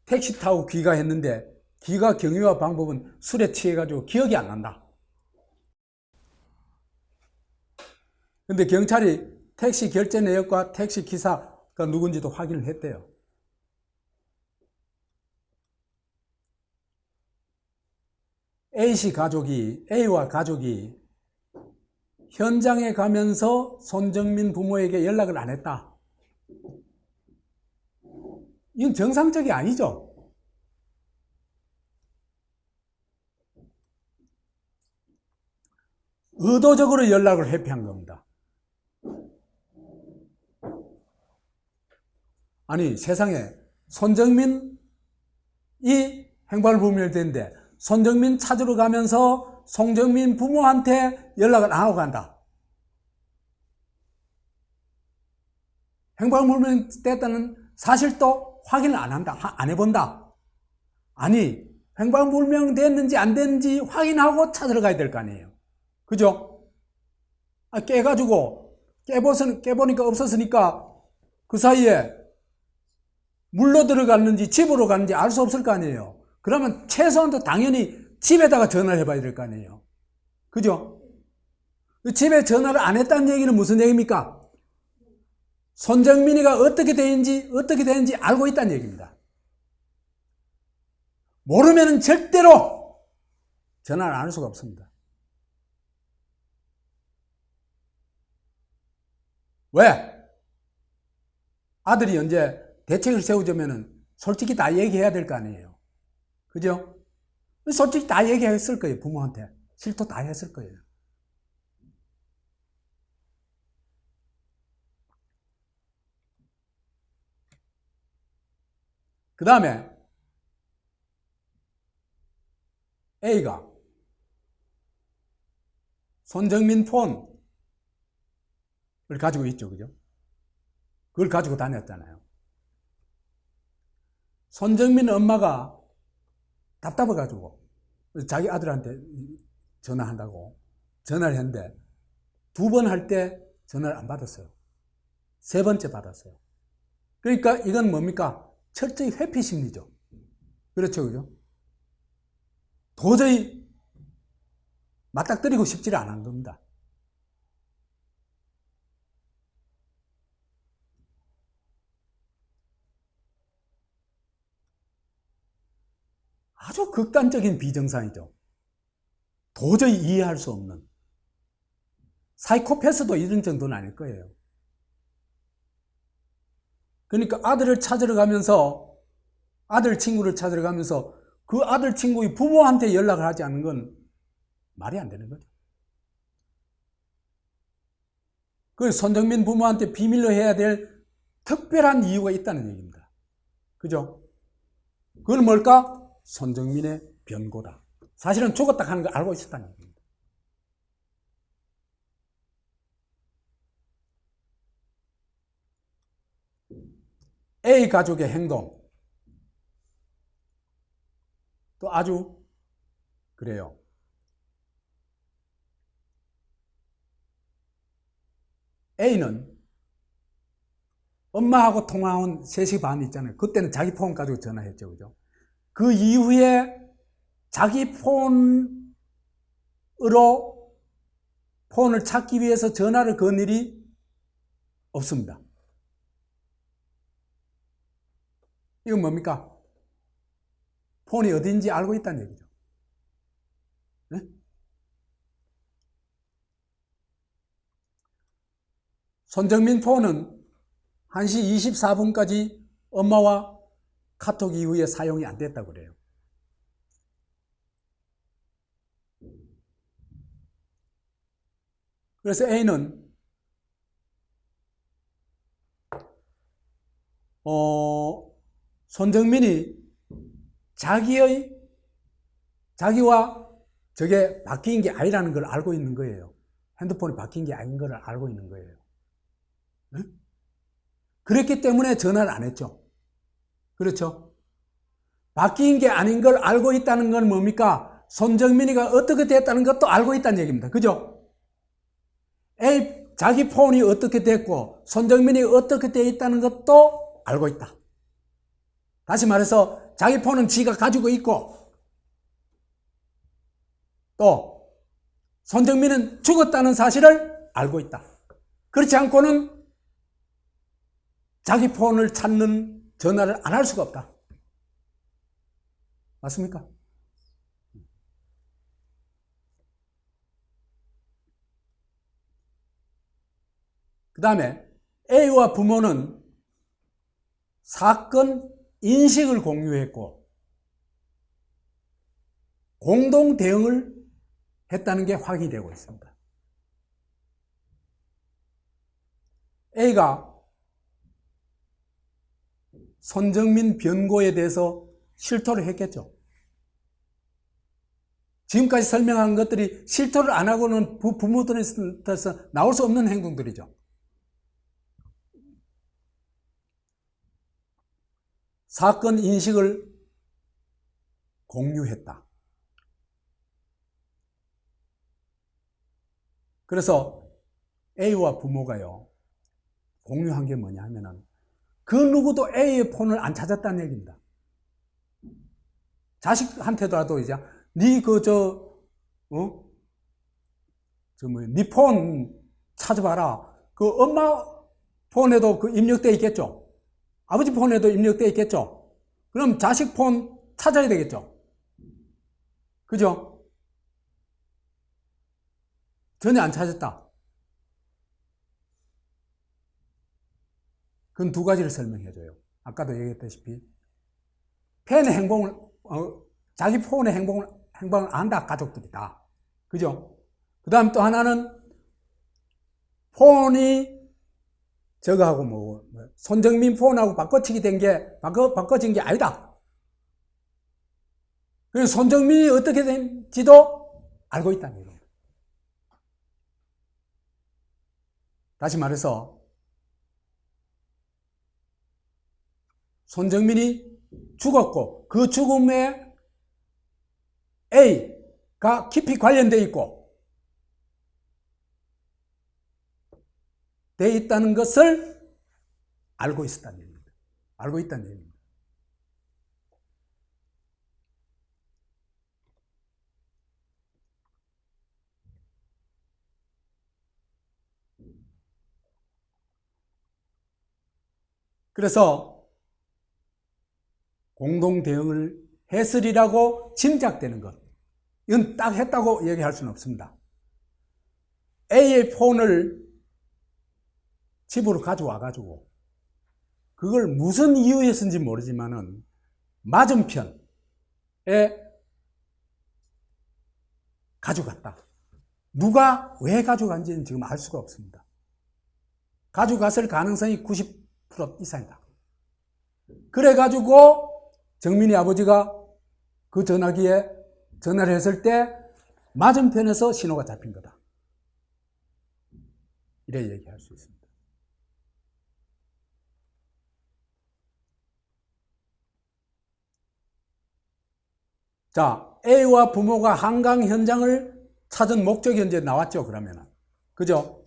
택시 타고 귀가했는데 귀가 경위와 방법은 술에 취해가지고 기억이 안 난다. 근데 경찰이 택시 결제 내역과 택시 기사가 누군지도 확인을 했대요. A와 가족이 현장에 가면서 손정민 부모에게 연락을 안 했다. 이건 정상적이 아니죠. 의도적으로 연락을 회피한 겁니다. 아니, 세상에 손정민이 행방불명되는데 손정민 찾으러 가면서 손정민 부모한테 연락을 안 하고 간다. 행방불명 됐다는 사실도 확인을 안 한다. 안 해본다. 아니, 행방불명 됐는지 안 됐는지 확인하고 찾으러 가야 될 거 아니에요. 그죠? 깨보니까 없었으니까 그 사이에 물로 들어갔는지 집으로 갔는지 알 수 없을 거 아니에요. 그러면 최소한도 당연히 집에다가 전화를 해봐야 될 거 아니에요. 그죠? 집에 전화를 안 했다는 얘기는 무슨 얘기입니까? 손정민이가 어떻게 되는지 알고 있다는 얘기입니다. 모르면 절대로 전화를 안 할 수가 없습니다. 왜? 아들이 언제 대책을 세우자면은 솔직히 다 얘기해야 될 거 아니에요. 그죠? 솔직히 다 얘기했을 거예요. 부모한테. 실토 다 했을 거예요. 그 다음에 A가 손정민 폰을 가지고 있죠. 그죠? 그걸 가지고 다녔잖아요. 손정민 엄마가 답답해가지고 자기 아들한테 전화한다고 전화를 했는데 2번 할 때 전화를 안 받았어요. 세 번째 받았어요. 그러니까 이건 뭡니까? 철저히 회피 심리죠. 그렇죠, 그죠? 도저히 맞닥뜨리고 싶지를 않은 겁니다. 아주 극단적인 비정상이죠. 도저히 이해할 수 없는. 사이코패스도 이런 정도는 아닐 거예요. 그러니까 아들을 찾으러 가면서, 아들 친구를 찾으러 가면서 그 아들 친구의 부모한테 연락을 하지 않는 건 말이 안 되는 거죠. 그 손정민 부모한테 비밀로 해야 될 특별한 이유가 있다는 얘기입니다. 그죠? 그건 뭘까? 손정민의 변고다. 사실은 죽었다 하는 걸 알고 있었다는 얘기입니다. A 가족의 행동 또 아주 그래요. A는 엄마하고 통화한 3시 반 있잖아요. 그때는 자기 폰 가지고 전화했죠. 그죠? 그 이후에 자기 폰으로 폰을 찾기 위해서 전화를 건 일이 없습니다. 이건 뭡니까? 폰이 어딘지 알고 있다는 얘기죠. 네? 손정민 폰은 1시 24분까지 엄마와 카톡 이후에 사용이 안 됐다고 그래요. 그래서 A는 손정민이 자기와 저게 바뀐 게 아니라는 걸 알고 있는 거예요. 핸드폰이 바뀐 게 아닌 걸 알고 있는 거예요. 네? 그랬기 때문에 전화를 안 했죠. 그렇죠? 바뀐 게 아닌 걸 알고 있다는 건 뭡니까? 손정민이가 어떻게 됐다는 것도 알고 있다는 얘기입니다. 그죠? 자기 폰이 어떻게 됐고 손정민이 어떻게 돼 있다는 것도 알고 있다. 다시 말해서 자기 폰은 지가 가지고 있고 또 손정민은 죽었다는 사실을 알고 있다. 그렇지 않고는 자기 폰을 찾는 전화를 안 할 수가 없다. 맞습니까? 그 다음에 A와 부모는 사건 인식을 공유했고 공동 대응을 했다는 게 확인이 되고 있습니다. A가 손정민 변고에 대해서 실토를 했겠죠. 지금까지 설명한 것들이 실토를 안 하고는 부모들에서 나올 수 없는 행동들이죠. 사건 인식을 공유했다. 그래서 A와 부모가요, 공유한 게 뭐냐 하면은 그 누구도 A의 폰을 안 찾았다는 얘기입니다. 자식한테도 이제 네 폰 찾아봐라. 그 엄마 폰에도 그 입력돼 있겠죠. 아버지 폰에도 입력돼 있겠죠. 그럼 자식 폰 찾아야 되겠죠. 그죠? 전혀 안 찾았다. 그건 두 가지를 설명해줘요. 아까도 얘기했다시피 팬의 행동을 자기 폰의 행동을 안다 가족들이다. 그죠? 그 다음 또 하나는 폰이 저거하고 손정민 폰하고 바꿔진 게 아니다. 그래서 손정민이 어떻게 된지도 알고 있다는 얘기입니다. 다시 말해서 손정민이 죽었고 그 죽음에 A가 깊이 관련되어 있고 돼 있다는 것을 알고 있었다는 얘기입니다. 알고 있다는 얘기입니다. 그래서 공동 대응을 했으리라고 짐작되는 것, 이건 딱 했다고 얘기할 수는 없습니다. A의 폰을 집으로 가져와가지고 그걸 무슨 이유였는지 모르지만은 맞은편에 가져갔다. 누가 왜 가져간지는 지금 알 수가 없습니다. 가져갔을 가능성이 90% 이상이다. 그래가지고 정민이 아버지가 그 전화기에 전화를 했을 때 맞은편에서 신호가 잡힌 거다. 이래 얘기할 수 있습니다. 자, A와 부모가 한강 현장을 찾은 목적이 이제 나왔죠, 그러면은. 그죠?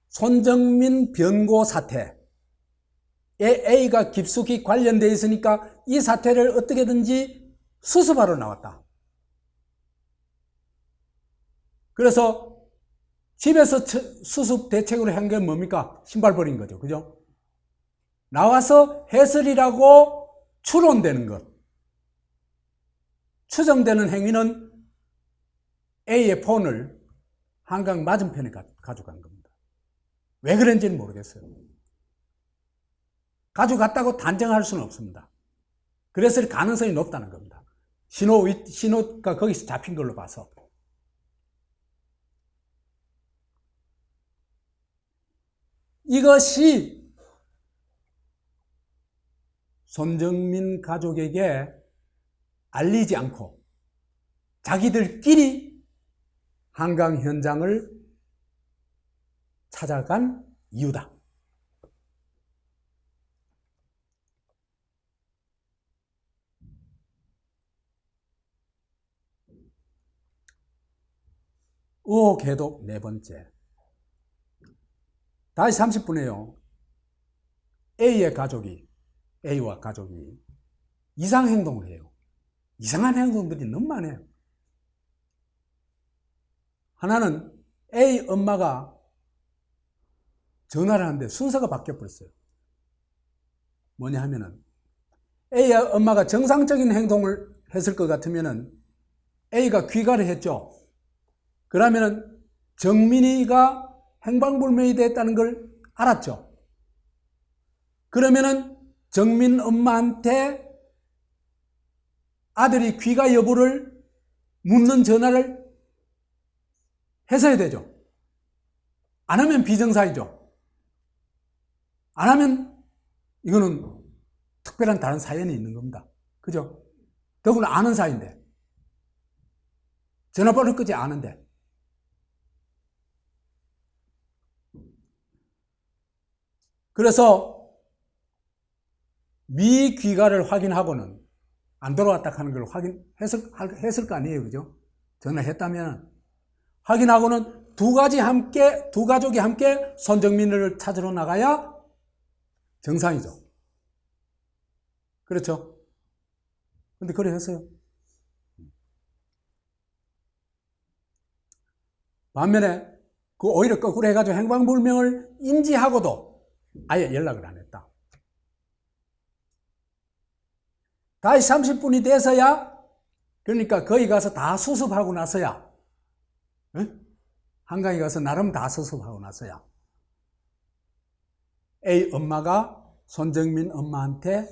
손정민 변고 사태에 A가 깊숙이 관련되어 있으니까 이 사태를 어떻게든지 수습하러 나왔다. 그래서 집에서 수습 대책으로 한 게 뭡니까? 신발 버린 거죠. 그죠? 나와서 해설이라고 추론되는 것. 추정되는 행위는 A의 폰을 한강 맞은편에 가져간 겁니다. 왜 그런지는 모르겠어요. 가져갔다고 단정할 수는 없습니다. 그랬을 가능성이 높다는 겁니다. 신호가 거기서 잡힌 걸로 봐서. 이것이 손정민 가족에게 알리지 않고 자기들끼리 한강 현장을 찾아간 이유다. 의혹 해독 네 번째. 다시 30분에요. A와 가족이 이상 행동을 해요. 이상한 행동들이 너무 많아요. 하나는 A 엄마가 전화를 하는데 순서가 바뀌어 버렸어요. 뭐냐 하면은 A 엄마가 정상적인 행동을 했을 것 같으면은 A가 귀가를 했죠. 그러면은 정민이가 행방불명이 됐다는 걸 알았죠. 그러면은 정민 엄마한테 아들이 귀가 여부를 묻는 전화를 했어야 되죠. 안 하면 비정상이죠. 안 하면 이거는 특별한 다른 사연이 있는 겁니다. 그죠? 더구나 아는 사이인데. 전화번호 끄지 않은데. 그래서 미귀가를 확인하고는 안 돌아왔다 하는 걸 확인했을 거 아니에요. 그죠? 전화했다면 확인하고는 두 가족이 함께 손정민을 찾으러 나가야 정상이죠. 그렇죠? 근데 그래 했어요. 반면에 오히려 거꾸로 해가지고 행방불명을 인지하고도 아예 연락을 안 했다. 다시 30분이 돼서야, 그러니까 거기 가서 다 수습하고 나서야, 한강에 가서 나름 다 수습하고 나서야 A 엄마가 손정민 엄마한테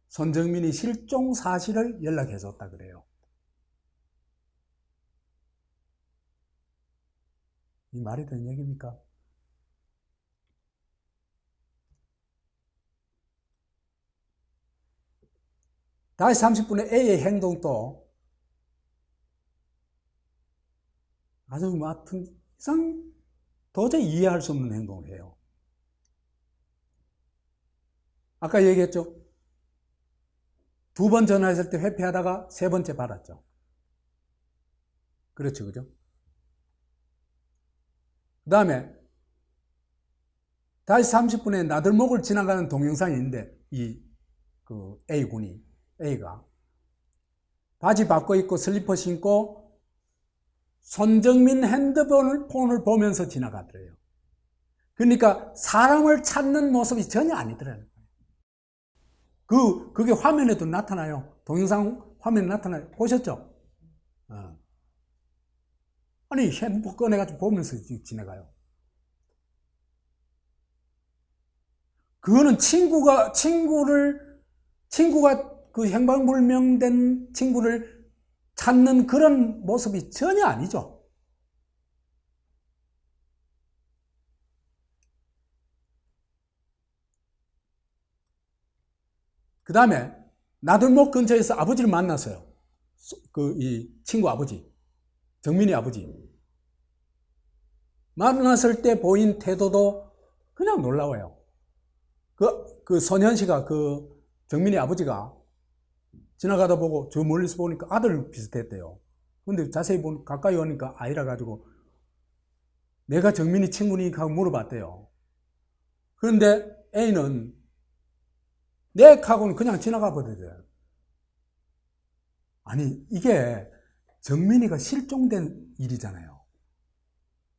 손정민이 실종 사실을 연락해 줬다 그래요. 이 말이 되는 얘기입니까? 다시 30분에 A의 행동도 아주 이상 도저히 이해할 수 없는 행동을 해요. 아까 얘기했죠? 2번 전화했을 때 회피하다가 3번째 받았죠. 그렇죠, 그죠? 그 다음에 5시 30분에 나들목을 지나가는 동영상이 있는데, A가 바지 바꿔 입고 슬리퍼 신고 손정민 핸드폰을 보면서 지나가더래요. 그러니까 사람을 찾는 모습이 전혀 아니더래요. 그게 화면에도 나타나요. 동영상 화면에 나타나요. 보셨죠? 아니, 핸드폰 꺼내가지고 보면서 지나가요. 그거는 친구가 그 행방불명된 친구를 찾는 그런 모습이 전혀 아니죠. 그 다음에 나들목 근처에서 아버지를 만났어요. 이 친구 아버지, 정민이 아버지. 만났을 때 보인 태도도 그냥 놀라워요. 그 선현 씨가, 정민이 아버지가 지나가다 보고 저 멀리서 보니까 아들 비슷했대요. 근데 자세히 가까이 오니까 아이라 가지고 내가 정민이 친구니 하고 물어봤대요. 그런데 A는 네 하고는 그냥 지나가 버리더래요. 아니, 이게 정민이가 실종된 일이잖아요.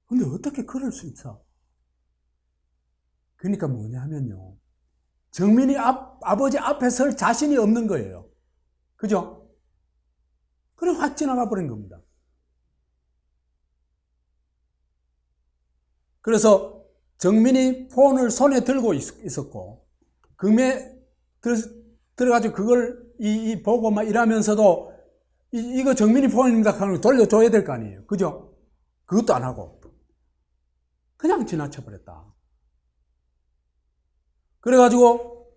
근데 어떻게 그럴 수 있어? 그러니까 뭐냐 하면요, 정민이 아버지 앞에 설 자신이 없는 거예요. 그죠? 그래 확 지나가 버린 겁니다. 그래서 정민이 폰을 손에 들고 있었고, 금에 들어가지고 그걸 보고 막 이러면서도 이거 정민이 폰입니다 하면 돌려줘야 될 거 아니에요. 그죠? 그것도 안 하고 그냥 지나쳐 버렸다. 그래가지고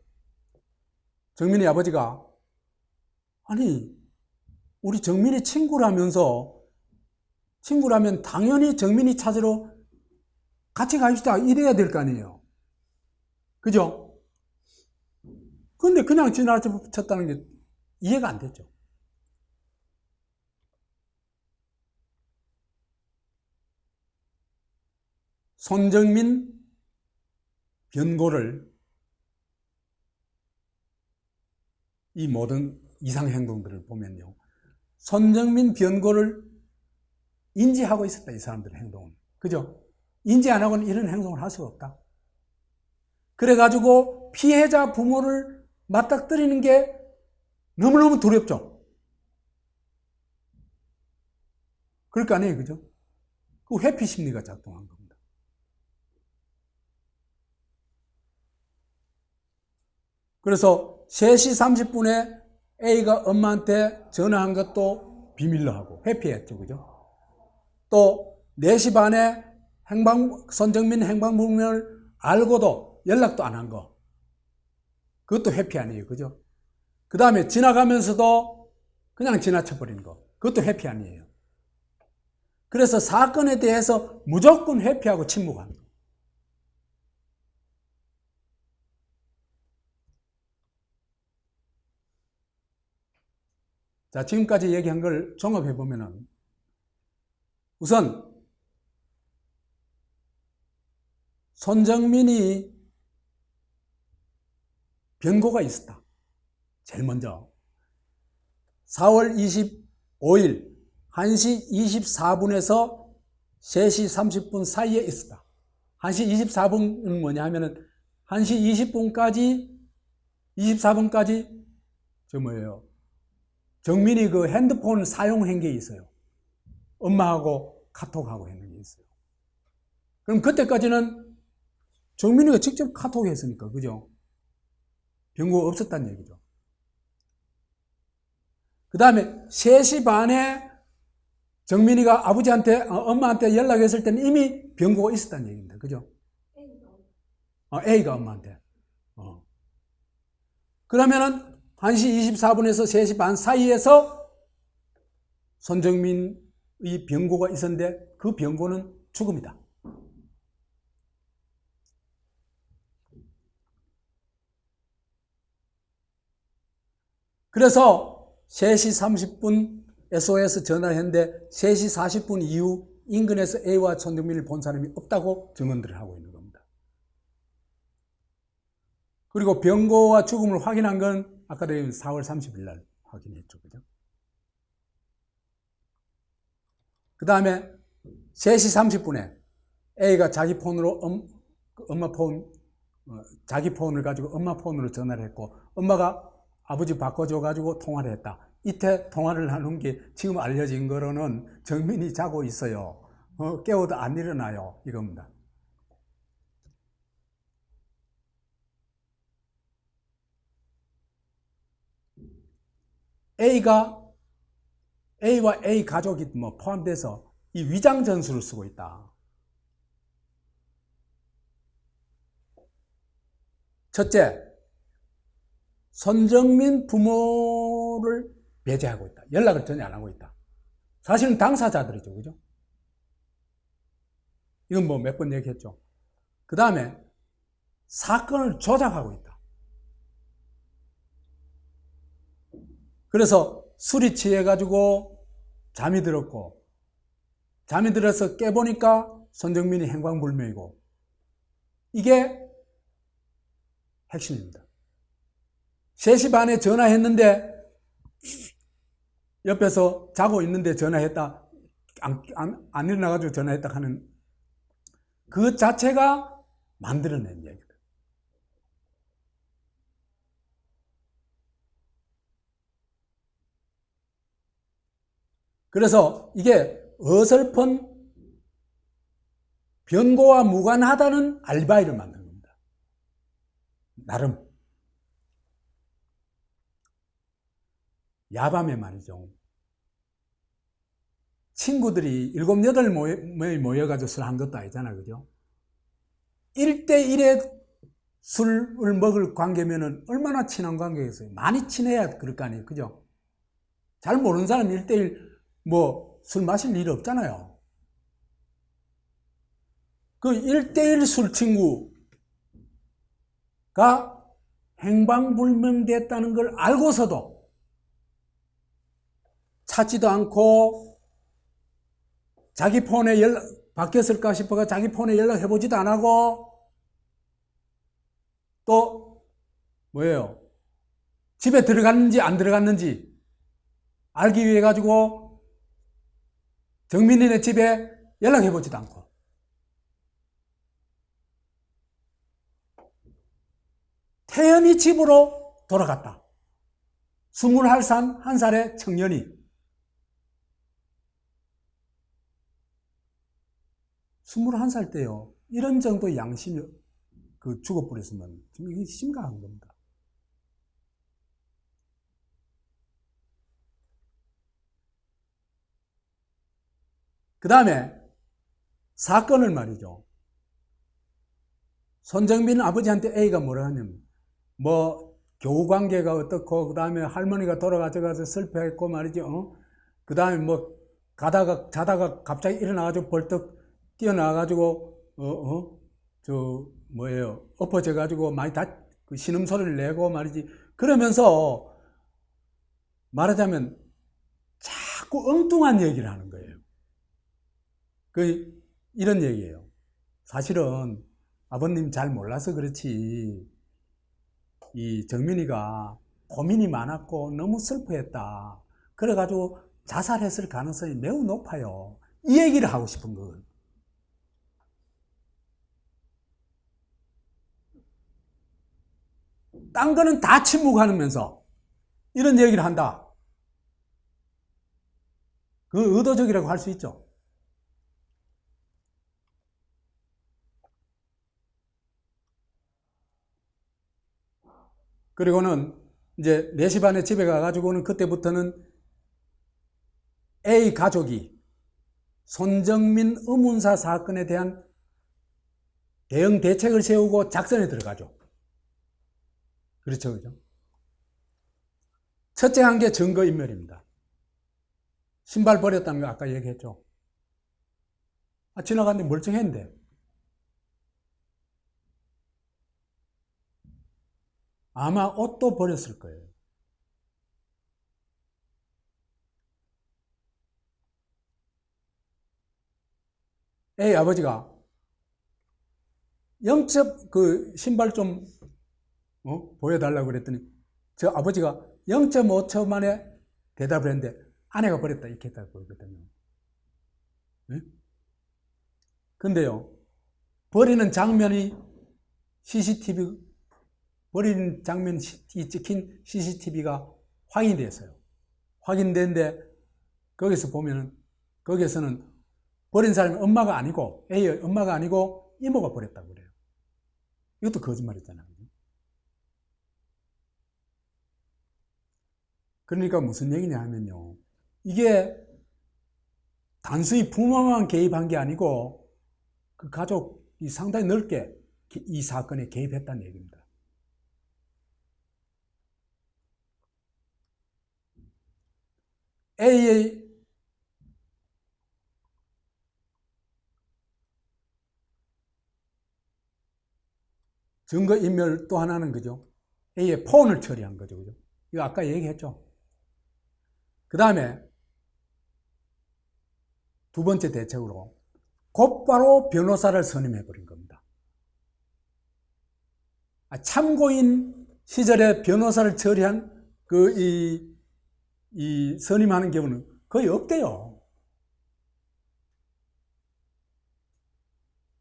정민이 아버지가, 아니, 우리 정민이 친구라면 당연히 정민이 찾으러 같이 갑시다 이래야 될 거 아니에요. 그죠? 근데 그냥 지나쳤다는 게 이해가 안 됐죠. 손정민 변고를 이 모든 이상 행동들을 보면요, 손정민 변고를 인지하고 있었다, 이 사람들의 행동은. 그죠? 인지 안 하고는 이런 행동을 할 수가 없다. 그래가지고 피해자 부모를 맞닥뜨리는 게 너무너무 두렵죠. 그럴 거 아니에요. 그죠? 그 회피 심리가 작동한 겁니다. 그래서 3시 30분에 A가 엄마한테 전화한 것도 비밀로 하고 회피했죠. 그죠? 또 4시 반에 손정민 행방불명을 알고도 연락도 안 한 거, 그것도 회피 아니에요. 그죠? 그 다음에 지나가면서도 그냥 지나쳐버린 거, 그것도 회피 아니에요. 그래서 사건에 대해서 무조건 회피하고 침묵한 거. 자, 지금까지 얘기한 걸 종합해보면은, 우선 손정민이 변고가 있었다. 제일 먼저 4월 25일 1시 24분에서 3시 30분 사이에 있었다. 1시 24분은 뭐냐 하면은 1시 20분까지 24분까지 정민이 그 핸드폰 사용한 게 있어요. 엄마하고 카톡하고 했는 게 있어요. 그럼 그때까지는 정민이가 직접 카톡 했으니까, 그죠? 변고가 없었다는 얘기죠. 그 다음에 3시 반에 정민이가 엄마한테 연락했을 때는 이미 변고가 있었다는 얘기입니다. 그죠? A가 엄마한테. 그러면은 1시 24분에서 3시 반 사이에서 손정민의 변고가 있었는데 그 변고는 죽음이다. 그래서 3시 30분 SOS 전화를 했는데 3시 40분 이후 인근에서 A와 손정민을 본 사람이 없다고 증언들을 하고 있는 겁니다. 그리고 병고와 죽음을 확인한 건 아까도 4월 30일 날 확인했죠. 그죠? 그 다음에 3시 30분에 A가 자기 폰으로 엄마 폰, 자기 폰을 가지고 엄마 폰으로 전화를 했고, 엄마가 아버지 바꿔줘가지고 통화를 했다. 이때 통화를 나눈 게 지금 알려진 거로는 정민이 자고 있어요. 깨워도 안 일어나요. 이겁니다. A와 A 가족이 뭐 포함돼서 이 위장 전술을 쓰고 있다. 첫째, 손정민 부모를 배제하고 있다. 연락을 전혀 안 하고 있다. 사실은 당사자들이죠. 그죠? 이건 뭐 몇 번 얘기했죠. 그 다음에 사건을 조작하고 있다. 그래서 술이 취해가지고 잠이 들었고, 잠이 들어서 깨보니까 손정민이 행방불명이고, 이게 핵심입니다. 3시 반에 전화했는데 옆에서 자고 있는데 전화했다, 안 일어나가지고 전화했다 하는 그 자체가 만들어낸 얘기다. 그래서 이게 어설픈 변고와 무관하다는 알바이를 만든 겁니다. 나름. 야밤에 말이죠. 친구들이 7, 8명이 모여가지고 술 한 것도 아니잖아. 그죠? 1대1의 술을 먹을 관계면은 얼마나 친한 관계겠어요? 많이 친해야 그럴 거 아니에요. 그죠? 잘 모르는 사람 1대1 뭐 술 마실 일 없잖아요. 그 1대1 술 친구가 행방불명됐다는 걸 알고서도 찾지도 않고 자기 폰에 바뀌었을까 싶어가 자기 폰에 연락해보지도 안 하고 또 뭐예요? 집에 들어갔는지 안 들어갔는지 알기 위해 가지고 정민이네 집에 연락해보지도 않고 태연이 집으로 돌아갔다. 21살의 청년이 21살 때요. 이런 정도 양심이 죽어버렸으면 이게 심각한 겁니다. 그 다음에 사건을 말이죠. 손정민 아버지한테 A가 뭐라 하냐면 뭐 교우관계가 어떻고 그 다음에 할머니가 돌아가셔서 슬퍼했고 말이죠. 그 다음에 뭐 자다가 갑자기 일어나가지고 벌떡 뛰어나가지고 엎어져가지고 많이 그 신음소리를 내고 말이지. 그러면서 말하자면 자꾸 엉뚱한 얘기를 하는 거예요. 이런 얘기예요. 사실은 아버님 잘 몰라서 그렇지 이 정민이가 고민이 많았고 너무 슬퍼했다. 그래가지고 자살했을 가능성이 매우 높아요. 이 얘기를 하고 싶은 거예요. 딴 거는 다 침묵하면서 이런 얘기를 한다. 그 의도적이라고 할 수 있죠. 그리고는 이제 4시 반에 집에 가가지고는 그때부터는 A 가족이 손정민 의문사 사건에 대한 대응 대책을 세우고 작전에 들어가죠. 그렇죠, 그죠? 첫째 한 게 증거인멸입니다. 신발 버렸다는 거 아까 얘기했죠. 지나갔는데 멀쩡했는데. 아마 옷도 버렸을 거예요. A 아버지가 영첩 신발 좀 보여달라고 그랬더니 저 아버지가 0.5초 만에 대답을 했는데 아내가 버렸다 이렇게 했다고 그러거든요. 근데요, 버리는 장면이 버리는 장면이 찍힌 CCTV가 확인됐어요. 확인된데 거기서 보면은 거기에서는 버린 사람이 엄마가 아니고 A의 엄마가 아니고 이모가 버렸다고 그래요. 이것도 거짓말이잖아요. 그러니까 무슨 얘기냐 하면요, 이게 단순히 부모만 개입한 게 아니고 그 가족이 상당히 넓게 이 사건에 개입했다는 얘기입니다. A의 증거인멸 또 하나는 그죠? A의 폰을 처리한 거죠. 그죠? 이거 아까 얘기했죠. 그 다음에 두 번째 대책으로 곧바로 변호사를 선임해버린 겁니다. 참고인 시절에 변호사를 처리한 이 선임하는 경우는 거의 없대요.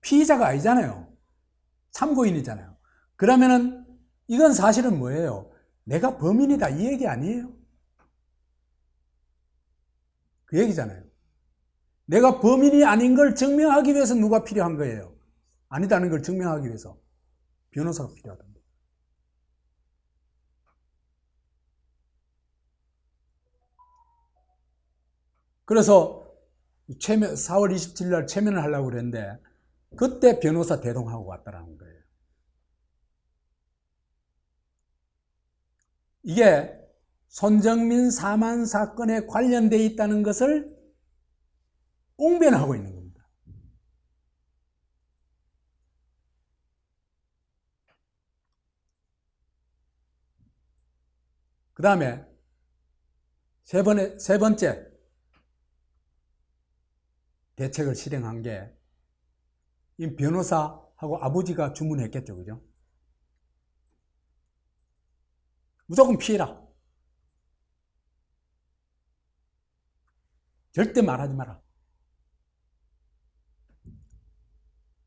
피의자가 아니잖아요. 참고인이잖아요. 그러면은 이건 사실은 뭐예요? 내가 범인이다 이 얘기 아니에요? 그 얘기잖아요. 내가 범인이 아닌 걸 증명하기 위해서 누가 필요한 거예요? 아니다는 걸 증명하기 위해서 변호사가 필요하다. 그래서 4월 27일 날 체면을 하려고 그랬는데 그때 변호사 대동하고 왔다라는 거예요. 이게 손정민 사망 사건에 관련되어 있다는 것을 옹변하고 있는 겁니다. 그 다음에 세 번째 대책을 실행한 게 이 변호사하고 아버지가 주문했겠죠. 그죠? 무조건 피해라. 절대 말하지 마라.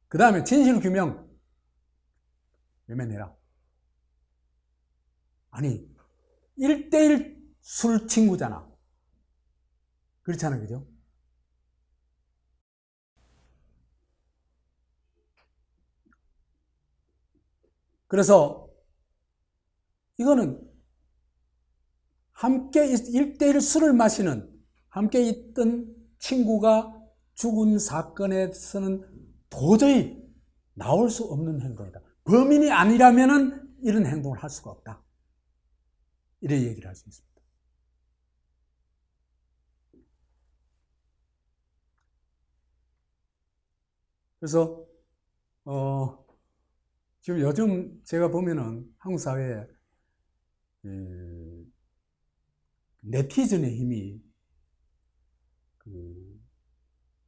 그 다음에 진실규명 외면해라. 아니 1대1 술 친구잖아. 그렇잖아요. 그죠? 그래서 이거는 함께 1대1 술을 마시는 함께 있던 친구가 죽은 사건에서는 도저히 나올 수 없는 행동이다. 범인이 아니라면 이런 행동을 할 수가 없다. 이렇게 얘기를 할 수 있습니다. 그래서 지금 요즘 제가 보면은 한국 사회에 네티즌의 힘이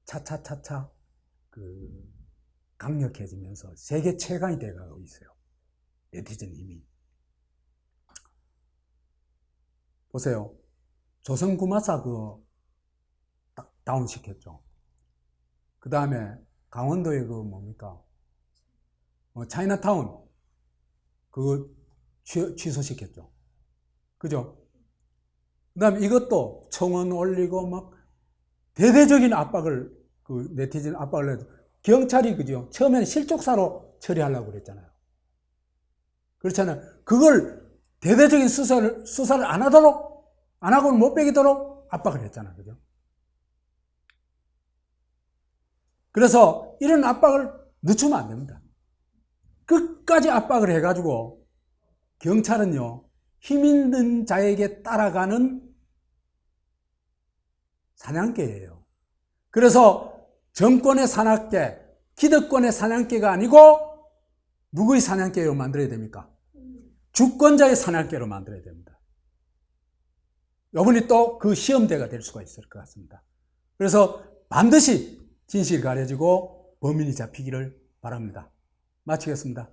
차차차차 강력해지면서 세계 최강이 되어가고 있어요. 네티즌 힘이. 보세요. 조선구마사 딱 다운시켰죠. 그 다음에 강원도의 뭡니까? 차이나타운 그거 취소시켰죠. 그죠? 그 다음에 이것도 청원 올리고 막 대대적인 압박을 네티즌 압박을 해도 경찰이 그죠? 처음에는 실족사로 처리하려고 그랬잖아요. 그렇잖아요. 그걸 대대적인 수사를 안 하도록 안 하고는 못 빼기도록 압박을 했잖아요. 그죠? 그래서 이런 압박을 늦추면 안 됩니다. 끝까지 압박을 해가지고 경찰은요, 힘 있는 자에게 따라가는 사냥개예요. 그래서 정권의 사냥개, 기득권의 사냥개가 아니고 누구의 사냥개로 만들어야 됩니까? 주권자의 사냥개로 만들어야 됩니다. 이번이 또 그 시험대가 될 수가 있을 것 같습니다. 그래서 반드시 진실이 가려지고 범인이 잡히기를 바랍니다. 마치겠습니다.